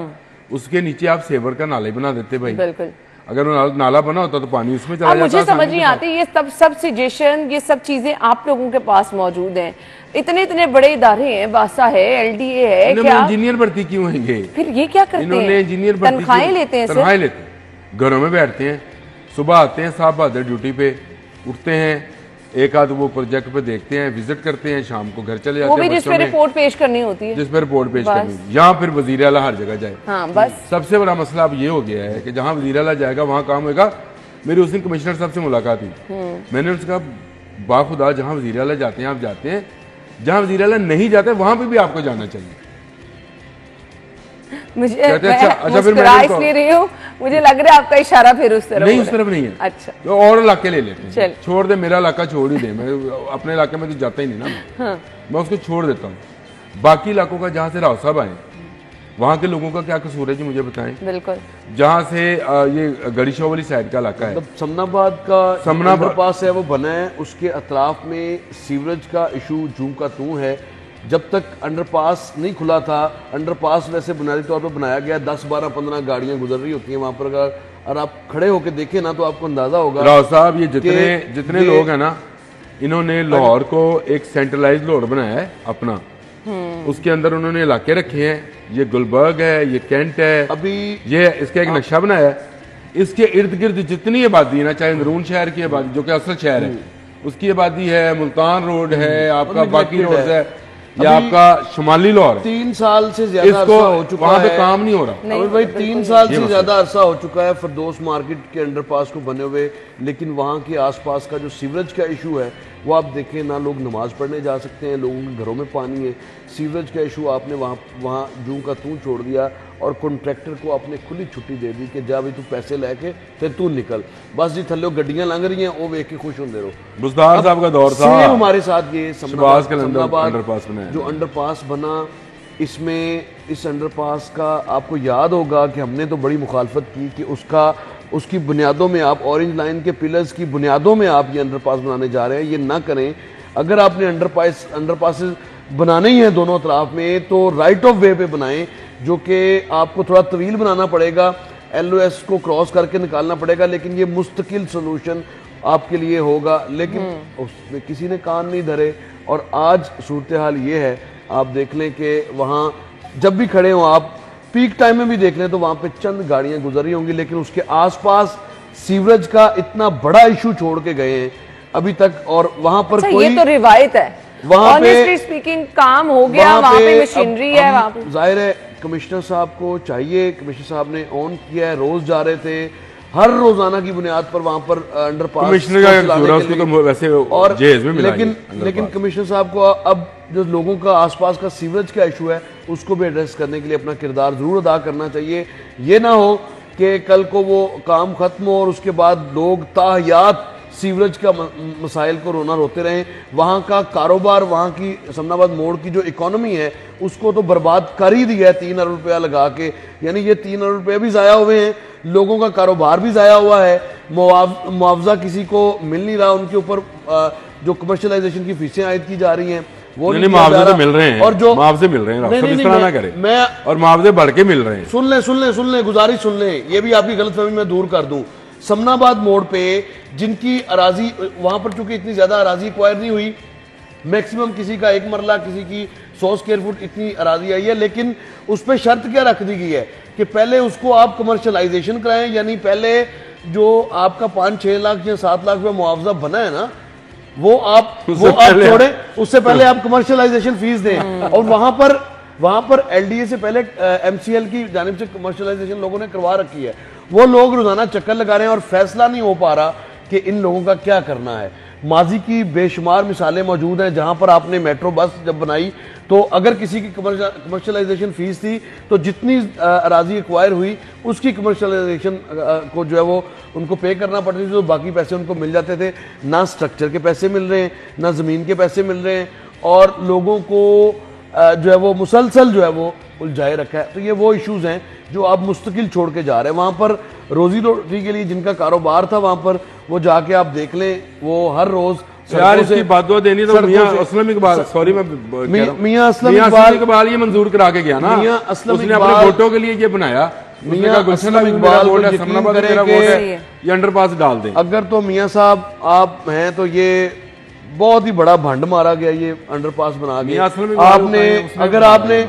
S2: उसके नीचे आप सेवर का नाला बना देते भाई।
S1: बिल्कुल,
S2: अगर नाला बना होता तो पानी उसमें चला जाता।
S1: मुझे समझ नहीं आती ये सब सजेशन, ये सब चीजें आप लोगों के पास मौजूद हैं। इतने बड़े इदारे हैं, वासा है, एलडीए है, क्या
S2: इंजीनियर भर्ती क्यों है? फिर
S1: ये क्या करते हैं?
S2: इन्होंने इंजीनियर भर्ती
S1: तनख्वाहें लेते हैं,
S2: तनख्वाहें लेते हैं, घरों में बैठते हैं, सुबह आते हैं, साहब बहादुर ड्यूटी पे उठते हैं, एक आध वो प्रोजेक्ट पे देखते हैं, विजिट करते हैं, शाम को घर चले जाते हैं।
S1: वो भी जिस पे रिपोर्ट पेश करनी होती है,
S2: जिस पर रिपोर्ट पेश करनी, यहाँ फिर वजीर आला हर जगह जाए।
S1: हाँ, बस
S2: सबसे बड़ा मसला अब ये हो गया है कि जहाँ वजीर आला जाएगा वहाँ काम होगा। मेरी उस दिन कमिश्नर साहब से मुलाकात हुई, मैंने उनसे कहा बाखुदा जहाँ वजीर आला जाते हैं आप जाते हैं, जहाँ वजीर आला नहीं जाते वहाँ पे भी आपको जाना चाहिए।
S1: मुझे
S2: अच्छा,
S1: ले रही हूँ, मुझे लग रहा है आपका इशारा फिर उस तरफ
S2: नहीं, उस तरफ नहीं है।
S1: अच्छा,
S2: तो और इलाके ले लेते हैं, छोड़ दे, मेरा इलाका छोड़ ही दे, मैं अपने इलाके में तो जाता ही नहीं ना, मैं उसको छोड़ देता हूँ। बाकी इलाकों का जहाँ से राव साहब आए, वहाँ के लोगों का क्या कसूर है जी, मुझे बताएं।
S1: बिल्कुल,
S2: जहाँ से ये गड़ीशो वाली साइड का इलाका है,
S4: समनाबाद का अंडरपास है वो बना है, उसके अतराफ में सीवरेज का इशू जूम का तू है। जब तक अंडरपास नहीं खुला था, अंडरपास वैसे बुनियादी तौर पर बनाया गया, 10, 12, 15 गाड़ियां गुजर रही होती हैं वहां पर। अगर आप खड़े होकर देखें ना तो आपको अंदाजा होगा।
S2: राव साहब, ये जितने लोग हैं ना, इन्होंने लाहौर को एक सेंट्रलाइज लाहौर बनाया है अपना, उसके अंदर उन्होंने इलाके रखे हैं, ये गुलबर्ग है, ये कैंट है, अभी ये इसका एक नक्शा बनाया है। इसके इर्द गिर्द जितनी आबादी है ना, चाहे अंदरून शहर की आबादी जो कि असल शहर है, उसकी आबादी है, मुल्तान रोड है, आपका बाकी
S4: neglected
S2: रोड
S4: है।
S2: है, या आपका शुमाली लाहौर है,
S4: 3 साल से ज्यादा
S2: इसको
S4: अरसा हो चुका
S2: वहां पे
S4: है,
S2: काम नहीं हो रहा।
S1: नहीं,
S4: अमर भाई
S1: बिल्कुल
S4: 3 साल
S2: ये
S4: से
S2: मसला
S4: ज्यादा अरसा हो चुका है फरदोस मार्केट के अंडरपास को बने हुए, लेकिन वहाँ के आसपास का जो सीवरेज का इशू है वो आप देखें, ना लोग नमाज पढ़ने जा सकते हैं, लोगों के घरों में पानी है। सीवरेज का इशू आपने वहाँ जूं का तू छोड़ दिया और कॉन्ट्रैक्टर को आपने खुली छुट्टी दे दी कि जा भी तू पैसे लेके ते तू निकल, बस जी थल्ले गड्डियां लंघ रही हैं वो वेख के खुश होंगे रहो।
S2: बुजदार साहब का दौर था,
S4: सेम हमारे साथ ये
S2: शहबाज के
S4: समनाबाद
S2: अंडरपास बनाया
S4: जो अंडरपास बना, इसमें इस अंडरपास का आपको याद होगा कि हमने तो बड़ी मुखालफत की कि उसकी बुनियादों में आप ऑरेंज लाइन के पिलर्स की बुनियादों में आप ये अंडरपास बनाने जा रहे हैं, ये ना करें। अगर आपने अंडरपासेस बनाने ही हैं दोनों तरफ में तो राइट ऑफ वे पे बनाएं, जो कि आपको थोड़ा तवील बनाना पड़ेगा, LOS को क्रॉस करके निकालना पड़ेगा, लेकिन ये मुस्तकिल सोल्यूशन आपके लिए होगा। लेकिन उसमें किसी ने कान नहीं धरे और आज सूरत हाल ये है, आप देख लें कि वहाँ जब भी खड़े हो आप पीक टाइम में भी देख लें तो वहाँ पे चंद गाड़ियाँ गुजर रही होंगी, लेकिन उसके आसपास सीवरेज का इतना बड़ा इशू छोड़ के गए हैं अभी तक, और वहाँ पर
S1: अच्छा,
S4: कोई
S1: ये तो रिवायत है,
S4: वहाँ पे
S1: ऑनेस्टली स्पीकिंग काम हो गया, वहाँ पे मशीनरी है, वहाँ पे
S4: जाहिर है कमिश्नर साहब को चाहिए, कमिश्नर साहब ने ऑन किया है, रोज जा रहे थे, हर रोजाना की बुनियाद पर वहां पर अंडरपास
S2: कमिश्नर का कसूर है, उसको तो वैसे
S4: और
S2: जेल में मिला
S4: लेकिन कमिश्नर साहब को अब जो लोगों का आसपास का सीवरेज का इशू है उसको भी एड्रेस करने के लिए अपना किरदार जरूर अदा करना चाहिए। ये ना हो कि कल को वो काम खत्म हो और उसके बाद लोग ताहयात सीवरेज का मसाइल को रोते रहें। वहाँ का कारोबार, वहाँ की समनाबाद मोड़ की जो इकोनॉमी है उसको तो बर्बाद कर ही दिया है 3 अरब रुपया लगा के, यानी ये 3 अरब रुपये भी ज़ाया हुए हैं, लोगों का कारोबार भी ज़ाया हुआ है, मुआवजा किसी को मिल नहीं रहा, उनके ऊपर जो कमर्शलाइजेशन की फीसें आयद की जा रही हैं वो नहीं
S2: मुआवजे तो मिल रहे हैं,
S4: और जो
S2: मुआवजे मिल रहे हैं, इस तरह ना करें,
S4: मैं
S2: और मुआवजे बढ़ के मिल रहे हैं।
S4: सुन ले गुजारिश सुन ले, ये भी आपकी गलतफहमी मैं दूर कर दूं। समनाबाद मोड़ पे जिनकी अराजी, वहां पर चूंकि इतनी ज्यादा अराजी एक्वायर नहीं हुई, मैक्सिमम किसी का 1 मरला, किसी की 100 स्क्वायर फुट इतनी अराजी आई है, लेकिन उस पर शर्त क्या रख दी गई है कि पहले उसको आप कमर्शलाइजेशन कराएं, यानी पहले जो आपका 5-6 लाख या 7 लाख रुपया मुआवजा बना है ना वो आप छोड़े, उससे पहले आप कमर्शलाइजेशन फीस दें। और वहां पर LDA से पहले MCL की जानिब से कमर्शलाइजेशन लोगों ने करवा रखी है, वो लोग रोजाना चक्कर लगा रहे हैं और फैसला नहीं हो पा रहा कि इन लोगों का क्या करना है। माजी की बेशुमार मिसालें मौजूद हैं जहां पर आपने मेट्रो बस जब बनाई तो अगर किसी की कमर्शलाइजेशन फीस थी तो जितनी अराजी एक्वायर हुई उसकी कमर्शलाइजेशन को जो है वो उनको पे करना पड़ती थी, तो बाकी पैसे उनको मिल जाते थे। ना स्ट्रक्चर के पैसे मिल रहे हैं, ना ज़मीन के पैसे मिल रहे हैं, और लोगों को जो है वो मुसलसल जो है वो उलझाए रखा है। तो ये वो इश्यूज हैं जो आप मुस्तकिल छोड़ के जा रहे हैं। वहाँ पर रोजी रोटी के लिए जिनका कारोबार था वहाँ पर वो जाके आप देख लें, वो हर रोज
S2: यार इसकी बातों देनी तो मियां असलम इकबाल, सॉरी मैं
S4: मियां असलम
S2: इकबाल ये मंजूर करा के गया ना,
S4: मियां असलम
S2: उसने अपने वोटों के लिए ये बनाया,
S4: मियां असलम इकबाल को यकीन करें कि
S2: ये अंडरपास डाल दें।
S4: अगर तो मियां साहब आप हैं तो ये बहुत ही बड़ा भंड मारा गया ये अंडरपास बना के आपने, अगर आपने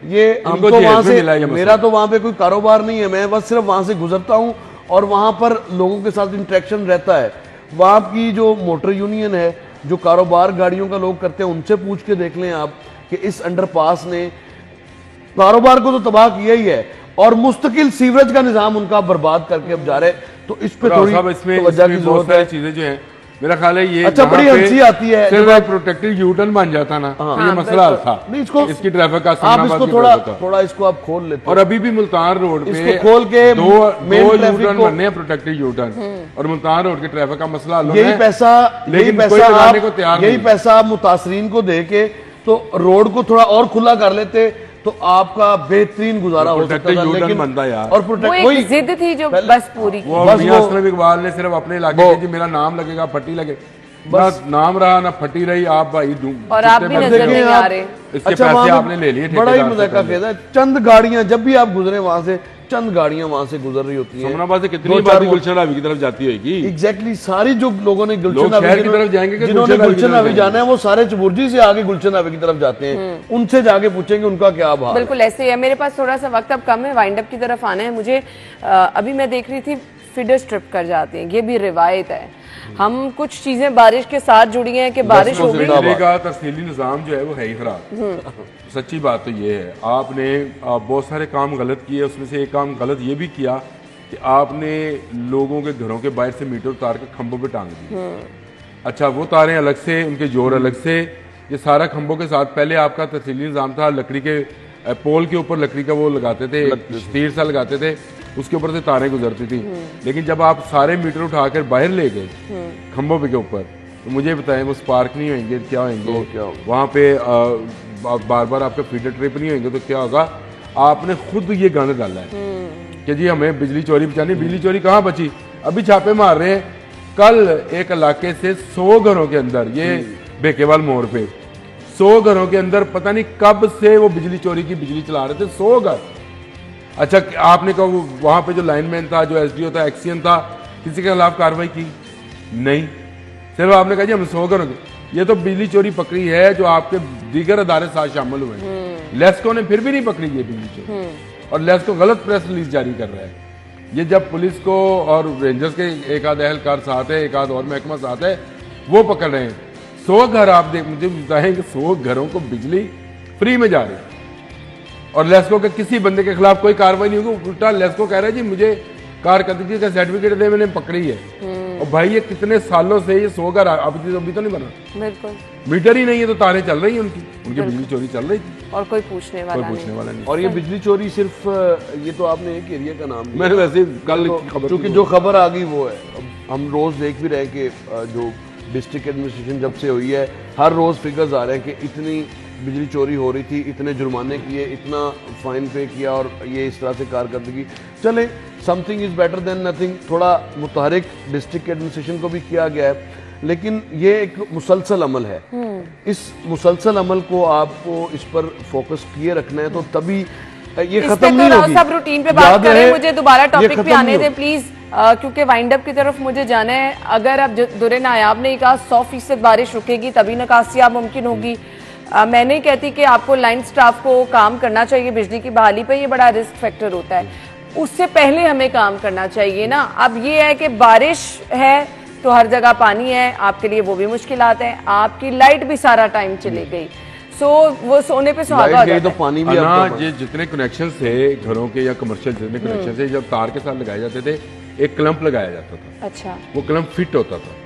S4: ये हमको वहां से, मेरा तो वहां पे कोई कारोबार नहीं है, मैं बस सिर्फ वहां से गुजरता हूं और वहां पर लोगों के साथ इंटरेक्शन रहता है। वहां की जो मोटर यूनियन है, जो कारोबार गाड़ियों का लोग करते हैं, उनसे पूछ के देख लें आप कि इस अंडरपास ने कारोबार को तो तबाह किया ही है और मुस्तकिल सीवरेज का निजाम उनका बर्बाद करके अब जा रहे। तो इस पे थोड़ी तवज्जो की जरूरत है।
S2: चीजें जो है मेरा ख्याल है ये
S4: अच्छा बड़ी हंसी आती है
S2: सिर्फ प्रोटेक्टेड यूटर्न बन जाता ना, तो ये मसला था नहीं, इसकी ट्रैफिक का
S4: आप इसको थोड़ा इसको आप खोल लेते,
S2: और अभी भी मुल्तान रोड पे
S4: खोल के
S2: दो यूटर्न बनने हैं प्रोटेक्टेड यूटर्न, और मुल्तान रोड के ट्रैफिक का मसला
S4: यही पैसा आप मुतासरीन को दे के तो रोड को थोड़ा और खुला कर लेते तो आपका बेहतरीन गुजारा हो सकता था, लेकिन
S2: बनता यार।
S1: और वो एक जिद थी जो बस पूरी की।
S2: मियां असलम इकबाल ने सिर्फ अपने इलाके में जी मेरा नाम लगेगा, फट्टी लगे, बस नाम रहा ना फट्टी रही, आप भाई
S1: और आप भी नजर नहीं आ रहे,
S2: इसके पैसे आपने ले लिए।
S4: बड़ा ही मजा का खेल है। चंद गाड़ियां जब भी आप गुजरे वहां से, चंद गाड़ियां वहां से गुजर रही होती हैं।
S2: समनाबाद से कितनी बार गुलशन हावी की तरफ जाती होगी।
S4: एग्जैक्टली सारी जो लोगों ने गुलशन
S2: हावी की तरफ जाएंगे,
S4: जिन्होंने गुलशन हावी जाना है वो सारे चबुर्जी से आगे गुलशन हावी की तरफ जाते हैं, उनसे जाके पूछेंगे उनका क्या हाल।
S1: बिल्कुल ऐसे ही है। मेरे पास थोड़ा सा वक्त अब कम है, वाइंड अप की तरफ आना है मुझे। अभी मैं देख रही थी फीडर स्ट्रिप कर जाते हैं, ये भी रिवायत है। हम कुछ चीजें बारिश के साथ जुड़ी हैं कि बारिश हो गई।
S2: बिजली का तफसीली निज़ाम जो है वो है ही खराब। सच्ची बात तो ये है, आपने बहुत सारे काम गलत किए, उसमें से एक काम गलत ये भी किया कि आपने लोगों के घरों के बाहर से मीटर उतार के खंभों पे टांग दिए। अच्छा, वो तारें अलग से, उनके जोर अलग से, ये सारा खंभों के साथ। पहले आपका तफसीली निज़ाम था, लकड़ी के पोल के ऊपर लकड़ी का वो लगाते थे, तीर सा लगाते थे, उसके ऊपर से तारें गुजरती थी। लेकिन जब आप सारे मीटर उठाकर बाहर ले गए खंभों पे के ऊपर, तो मुझे बताएं वो स्पार्क नहीं होंगे, क्या होंगे वहाँ पे, बार बार आपके फीडर ट्रिप नहीं होंगे, तो क्या होगा? आपने खुद ये गंद डाला है कि जी हमें बिजली चोरी बचानी। बिजली चोरी कहाँ बची? अभी छापे मार रहे हैं। कल एक इलाके से 100 घरों के अंदर, ये बेकेवाल मोड़ पे 100 घरों के अंदर पता नहीं कब से वो बिजली चोरी की बिजली चला रहे थे, 100 घर। अच्छा, आपने कहा वहां पे जो लाइनमैन था, जो एसडीओ था, एक्सीएन था, किसी के खिलाफ कार्रवाई की? नहीं, सिर्फ आपने कहा जी हम 100 घरों के। ये तो बिजली चोरी पकड़ी है जो आपके दीगर अदारे साथ शामिल हुए हैं। लेस्को ने फिर भी नहीं पकड़ी ये बिजली चोरी, और लेस्को गलत प्रेस रिलीज जारी कर रहा है। ये जब पुलिस को और रेंजर्स के एक आध एहलकार साथ है, एक आध और महकमा साथ है, वो पकड़ रहे हैं। 100 घर आप देख, मुझे बताएं कि 100 घरों को बिजली फ्री में जा रही है, और लेस्को के किसी बंदे के खिलाफ कोई कार्रवाई नहीं होगी। उल्टा लेस्को कह रहा है जी मुझे कारकर्दगी का सर्टिफिकेट दे, मैंने पकड़ी है। और भाई ये कितने सालों से ये 100 घर अभी तो नहीं बना,
S1: बिल्कुल
S2: मीटर ही नहीं है, तो तारें चल रही है उनकी बिजली चोरी चल रही थी,
S1: और कोई पूछने वाला नहीं।
S4: और ये बिजली चोरी सिर्फ, ये तो आपने एक एरिया का नाम लिया।
S2: मैंने वैसे कल
S4: क्योंकि जो खबर आ गई वो है, हम रोज देख भी रहे हैं कि जो डिस्ट्रिक्ट एडमिनिस्ट्रेशन जब से हुई है, हर रोज फिगर्स आ रहे हैं कि इतनी बिजली चोरी हो रही थी, इतने जुर्माने किए, इतना फाइन पे किया, और ये इस तरह से कारकर्दगी। चले, something is better than nothing. थोड़ा मुतहरिक डिस्ट्रिक्ट एडमिनिस्ट्रेशन को भी किया गया है, लेकिन ये एक मुसलसल अमल है। इस मुसलसल अमल को आपको इस पर फोकस किए रखना है, तो तभी ये खत्म नहीं होगी।
S1: सब रूटीन पे बात करें, मुझे दोबारा टॉपिक पे आने दें प्लीज, क्योंकि वाइंड अप की तरफ मुझे जाना है। अगर अब दुरे नायाब ने कहा 100% बारिश रुकेगी तभी निकासियाब मुमकिन होगी। मैं नहीं कहती कि आपको लाइन स्टाफ को काम करना चाहिए बिजली की बहाली पे, ये बड़ा रिस्क फैक्टर होता है, उससे पहले हमें काम करना चाहिए ना। अब ये है कि बारिश है तो हर जगह पानी है, आपके लिए वो भी मुश्किलात है, आपकी लाइट भी सारा टाइम चली गई, सो वो सोने पे सुहागा हो जाता है।
S4: तो पानी भी
S2: ये जितने कनेक्शन थे घरों के या कमर्शियल जितने कनेक्शन थे, जब तार के साथ लगाए जाते थे, एक क्लम्प लगाया जाता था।
S1: अच्छा,
S2: वो क्लम्प फिट होता था।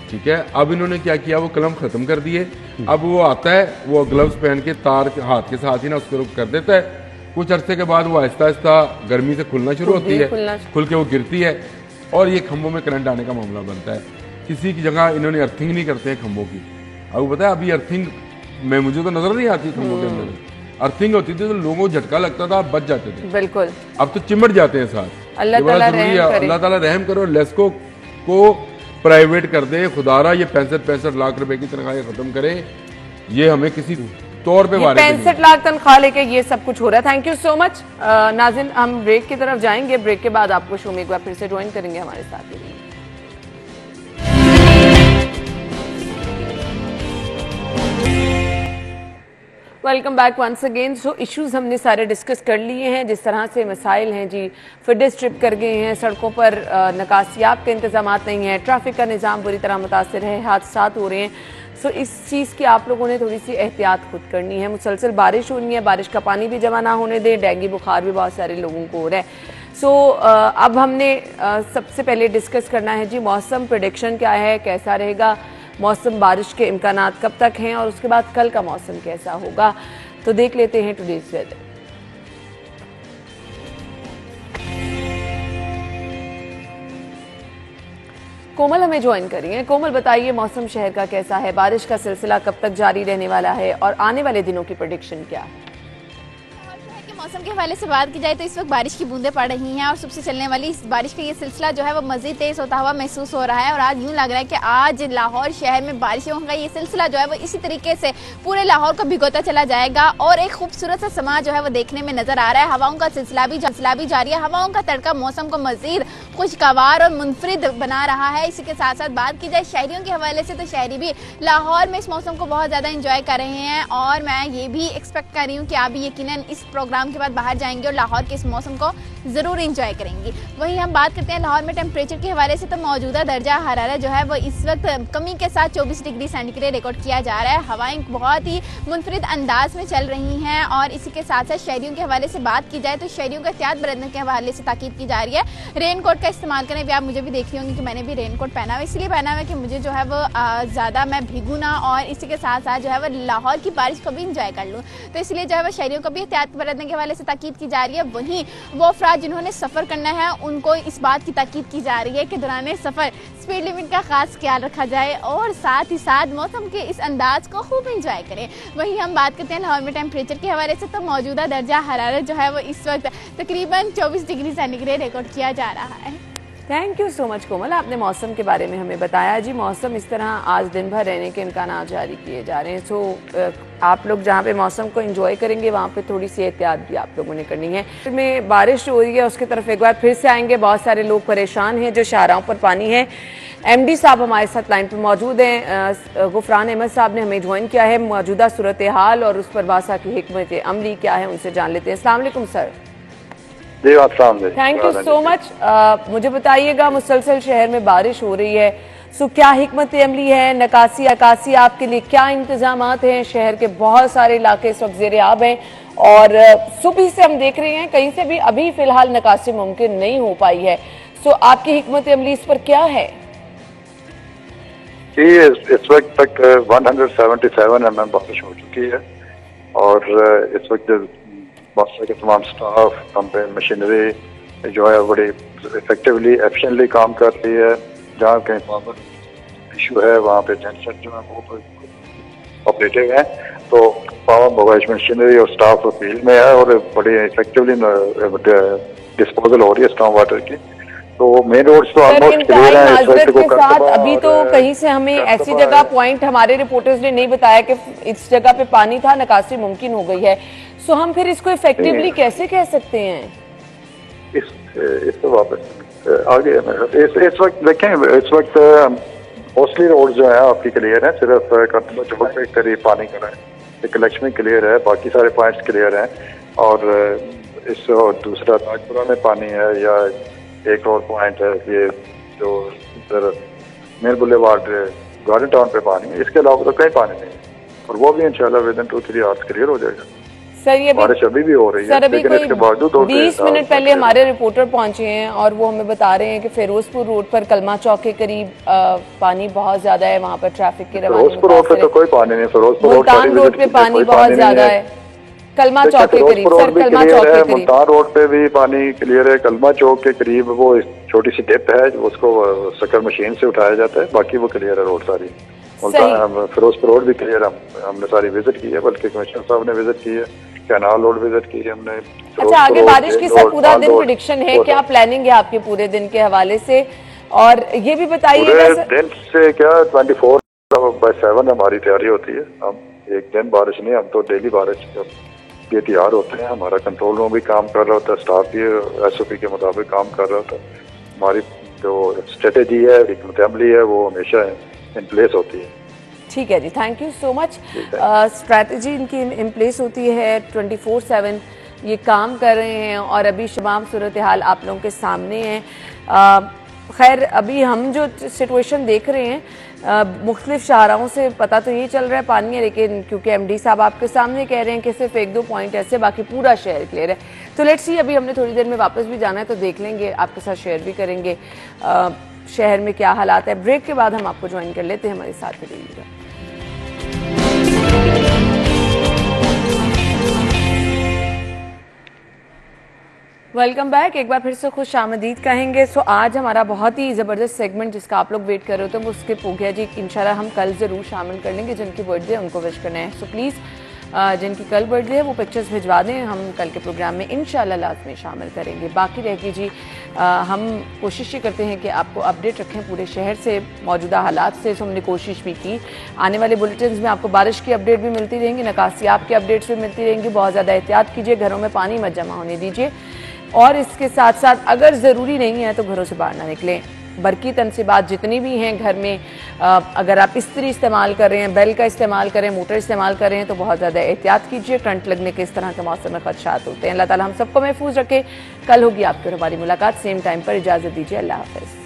S1: ठीक
S2: है। अब इन्होंने क्या किया, वो क्लम्प खत्म कर दिए। अब वो आता है, वो ग्लव्स पहन के तार हाथ के साथ ही ना उसको कर देता है। कुछ अरसे के बाद वो आहिस्ता आहिस्ता गर्मी से खुलना शुरू होती है, खुल के वो गिरती है, और ये खंभों में करंट आने का मामला बनता है। किसी की जगह इन्होंने अर्थिंग नहीं करते हैं खंभों की। अब पता है, अभी अर्थिंग में मुझे तो नजर नहीं आती खंभों के अंदर। अर्थिंग होती थी तो लोगों को झटका लगता था, बच जाते थे।
S1: बिल्कुल,
S2: अब तो चिमट जाते हैं साथ।
S1: अल्लाह ताला
S2: रहम करो, लेस्को को प्राइवेट कर दे खुदारा। ये 65 लाख रुपए की तनख्वाह खत्म करे, ये हमें किसी तौर पे
S1: 65 लाख तनख्वाह लेके ये सब कुछ हो रहा है। Thank you so much Nazin. हम ब्रेक की तरफ जाएंगे, ब्रेक के बाद आपको शो में एक बार फिर से ज्वाइन करेंगे हमारे साथ। Welcome back once again. So issues हमने सारे डिस्कस कर लिए हैं, जिस तरह से मसाइल हैं जी, फिडर स्ट्रिप कर गए हैं, सड़कों पर निकासियाब के इंतजाम नहीं है, ट्रैफिक का निज़ाम बुरी तरह मुतासर है, हादसा हो रहे हैं। सो इस चीज़ की आप लोगों ने थोड़ी सी एहतियात खुद करनी है। मुसलसल बारिश हो रही है, बारिश का पानी भी जमा ना होने दें, डेंगू बुखार भी बहुत सारे लोगों को हो रहा है। सो अब हमने सबसे पहले डिस्कस करना है जी, मौसम प्रेडिक्शन क्या है, कैसा रहेगा मौसम, बारिश के इम्कानात कब तक हैं, और उसके बाद कल का मौसम कैसा होगा। तो देख लेते हैं टुडेज वेदर। कोमल हमें ज्वाइन करिए। कोमल, बताइए मौसम शहर का कैसा है, बारिश का सिलसिला कब तक जारी रहने वाला है, और आने वाले दिनों की प्रेडिक्शन क्या है?
S6: मौसम के हवाले से बात की जाए तो इस वक्त बारिश की बूंदें पड़ रही हैं, और सबसे चलने वाली इस बारिश का ये सिलसिला जो है वो मज़ीद तेज़ होता हुआ महसूस हो रहा है। और आज यूँ लग रहा है कि आज लाहौर शहर में बारिशों का ये सिलसिला जो है वो इसी तरीके से पूरे लाहौर को भिगोता चला जाएगा, और एक खूबसूरत सा समा जो है वो देखने में नजर आ रहा है। हवाओं का सिलसिला भी जारी है, हवाओं का तड़का मौसम को मज़ीद खुशगवार और मुनफरिद बना रहा है। इसी के साथ साथ बात की जाए शहरियों के हवाले से, तो शहरी भी लाहौर में इस मौसम को बहुत ज़्यादा इंजॉय कर रहे हैं, और मैं ये भी एक्सपेक्ट कर रही हूँ कि आप भी यकीनन इस प्रोग्राम के बाद बाहर जाएंगे और लाहौर के इस मौसम को ज़रूर इंजॉय करेंगी। वहीं हम बात करते हैं लाहौर में टेम्परेचर के हवाले से, तो मौजूदा दर्जा हरारत जो है वो इस वक्त कमी के साथ 24 डिग्री सेंटीग्रेड रिकॉर्ड किया जा रहा है। हवाएं बहुत ही मुनफरिद अंदाज में चल रही हैं और इसी के साथ साथ शहरियों के हवाले से बात की जाए तो शहरियों को एहतियात बरतने के हवाले से ताकीद की जा रही है। रेन कोट का इस्तेमाल करें। भी आप मुझे भी देख रही होंगी कि मैंने भी रेन कोट पहना हुआ, इसलिए पहना हुआ है कि मुझे जो है वो ज़्यादा मैं भीगू ना और इसी के साथ साथ जो है वो लाहौर की बारिश को भी इंजॉय कर लूँ। तो इसलिए जो है वो शहरियों को भी एहतियात बरतने के हवाले से ताकीद की जा रही है। वहीं वो अफराद जिन्होंने सफ़र करना है उनको इस बात की ताकीद की जा रही है कि दौरान सफ़र स्पीड लिमिट का खास ख्याल रखा जाए और साथ ही साथ मौसम के इस अंदाज को खूब इंजॉय करें। वहीं हम बात करते हैं लाहौर में टेम्परेचर के हवाले से, तो मौजूदा दर्जा हरारत जो है वो इस वक्त तकरीबन 24 डिग्री सेंटीग्रेड रिकॉर्ड किया जा रहा है।
S1: थैंक यू सो मच कोमल, आपने मौसम के बारे में हमें बताया। जी मौसम इस तरह आज दिन भर रहने के इम्कान जारी किए जा रहे हैं। सो आप लोग जहाँ पे मौसम को एंजॉय करेंगे वहाँ पे थोड़ी सी एहतियात भी आप लोगों ने करनी है। में बारिश हो रही है उसकी तरफ एक बार फिर से आएंगे। बहुत सारे लोग परेशान हैं, जो शाहराहों पर पानी है। MD साहब हमारे साथ लाइन पर मौजूद हैं। गुफरान अहमद साहब ने हमें ज्वाइन किया है। मौजूदा सूरत हाल और उस पर बासा की हिकमत अमली क्या है उनसे जान लेते हैं। अस्सलाम वालेकुम सर।
S7: जी
S1: थैंक यू सो मच। मुझे बताइएगा, मुसलसल शहर में बारिश हो रही है, सो क्या हिकमत अमली है, नकासी आपके लिए क्या इंतजामात हैं? शहर के बहुत सारे इलाके इस वक्त ज़ेरे आब हैं और सुबह से हम देख रहे हैं कहीं से भी अभी फिलहाल नकासी मुमकिन नहीं हो पाई है। सो आपकी हिकमत अमली इस पर क्या है?
S7: जी इस वक्त तक 177 mm बारिश हो चुकी है और इस वक्त बादशाह के तमाम स्टाफ, कंपेन मशीनरी जो है बड़ी इफेक्टिवली एफिशिएंटली काम कर रही है। जहाँ कहीं पावर इशू है वहाँ पे जेनसेट जो है वो ऑपरेटिव है, तो पावर मोबाइल मशीनरी और स्टाफ फील्ड में है और बड़ी इफेक्टिवली डिस्पोजल हो रही है स्टॉर्म वाटर की। तो मेन रोड्स तो ऑलमोस्ट क्लियर है इस वक्त के साथ।
S1: अभी तो कहीं से हमें ऐसी जगह पॉइंट हमारे रिपोर्टर्स ने नहीं बताया कि इस जगह पे पानी था, निकासी मुमकिन हो गई है। सो हम फिर इसको इफेक्टिवली कैसे कह सकते हैं?
S7: इस तो वापस आगे इस वक्त देखें, इस वक्त मोस्टली रोड जो है आपकी क्लियर है। सिर्फ करतबा चौक पे करीब पानी का है, एक लक्ष्मी क्लियर है, बाकी सारे पॉइंट्स क्लियर हैं। और इस दूसरा ताजपुरा में पानी है या एक और पॉइंट है ये जो इधर मेन बुलेवार्ड गार्डन टाउन पे पानी है। इसके अलावा तो कहीं पानी नहीं है और वो भी इंशाल्लाह विद इन 2-3 आवर्स क्लियर हो जाएगा।
S1: सर ये
S7: बारिश अभी भी हो रही है, लेकिन इसके बावजूद
S1: 20 मिनट पहले हमारे रिपोर्टर पहुंचे हैं और वो हमें बता रहे हैं कि फिरोजपुर रोड पर कलमा चौक के करीब पानी बहुत ज्यादा है, वहाँ पर ट्रैफिक के
S7: फिरोजपुर रोड पे तो कोई पानी नहीं, फिरोजपुर
S1: रोड पे पानी बहुत ज्यादा है, कलमा चौक के करीब। सर कलमा चौक के करीब,
S7: मुल्तान रोड पे भी पानी क्लियर है। कलमा चौक के करीब वो छोटी सी डिप है, उसको शक्कर मशीन से उठाया जाता है, बाकी वो क्लियर है रोड सारी। फिरोजपुर रोड भी क्लियर, हमने सारी विजिट की है, बल्कि कमिश्नर साहब ने विजिट की है, कैनाल रोड विजिट की है हमने।
S1: अच्छा, आगे बारिश की सर पूरा दिन प्रेडिक्शन है, क्या प्लानिंग है आपके पूरे दिन के हवाले से? और ये भी बताइएगा
S7: दिन से क्या 24/7 हमारी तैयारी होती है। हम एक दिन बारिश नहीं, हम तो डेली बारिश के तैयार होते हैं। हमारा कंट्रोल रूम भी काम कर रहा होता है, स्टाफ भी SOP के मुताबिक काम कर रहा होता है। हमारी जो स्ट्रेटेजी है, हिकमत अमली है, वो हमेशा इन प्लेस होती है।
S1: ठीक है जी, thank you so much. Strategy इनकी इन प्लेस होती है, 24/7 ये काम कर रहे हैं और अभी तमाम सूरत हाल आप लोगों के सामने है। खैर अभी हम जो सिचुएशन देख रहे हैं मुख्तलिफ शाहराहों से पता तो यही चल रहा है पानी है, लेकिन क्योंकि MD साहब आपके सामने कह रहे हैं कि सिर्फ 1-2 पॉइंट ऐसे, बाकी पूरा शहर क्लियर है। तो लेट्स सी, अभी हमने थोड़ी देर में वापस भी जाना है तो देख लेंगे, आपके साथ शेयर भी करेंगे शहर में क्या हालात है। ब्रेक के बाद हम आपको ज्वाइन कर लेते हैं, हमारे साथ भी रहिएगा। वेलकम बैक, एक बार फिर से खुश आमदीद कहेंगे। सो आज हमारा बहुत ही ज़बरदस्त सेगमेंट जिसका आप लोग वेट कर रहे हो तो वो स्किप हो गया जी। इंशाल्लाह हम कल ज़रूर शामिल कर लेंगे, जिनकी बर्थडे उनको विश करना है। सो प्लीज़ जिनकी कल बर्थडे है वो पिक्चर्स भिजवा दें, हम कल के प्रोग्राम में इंशाल्लाह लाज़मी शामिल करेंगे। बाकी रहेगी जी, हम कोशिश ये करते हैं कि आपको अपडेट रखें पूरे शहर से, मौजूदा हालात से। हमने कोशिश भी की, आने वाले बुलेटिन में आपको बारिश की अपडेट भी मिलती रहेंगी, नकासियाब की अपडेट्स भी मिलती रहेंगी। बहुत ज़्यादा एहतियात कीजिए, घरों में पानी मत जमा होने दीजिए और इसके साथ साथ अगर ज़रूरी नहीं है तो घरों से बाहर ना निकलें। बरकी तनसीबात जितनी भी हैं घर में, अगर आप इस्त्री इस्तेमाल कर रहे हैं, बेल का इस्तेमाल करें, मोटर इस्तेमाल कर रहे हैं तो बहुत ज़्यादा एहतियात कीजिए। करंट लगने के इस तरह के मौसम में खदशात होते हैं। अल्लाह ताला हम सबको महफूज रखे। कल होगी आपकी और हमारी मुलाकात सेम टाइम पर। इजाज़त दीजिए। अल्लाह हाफ़िज़।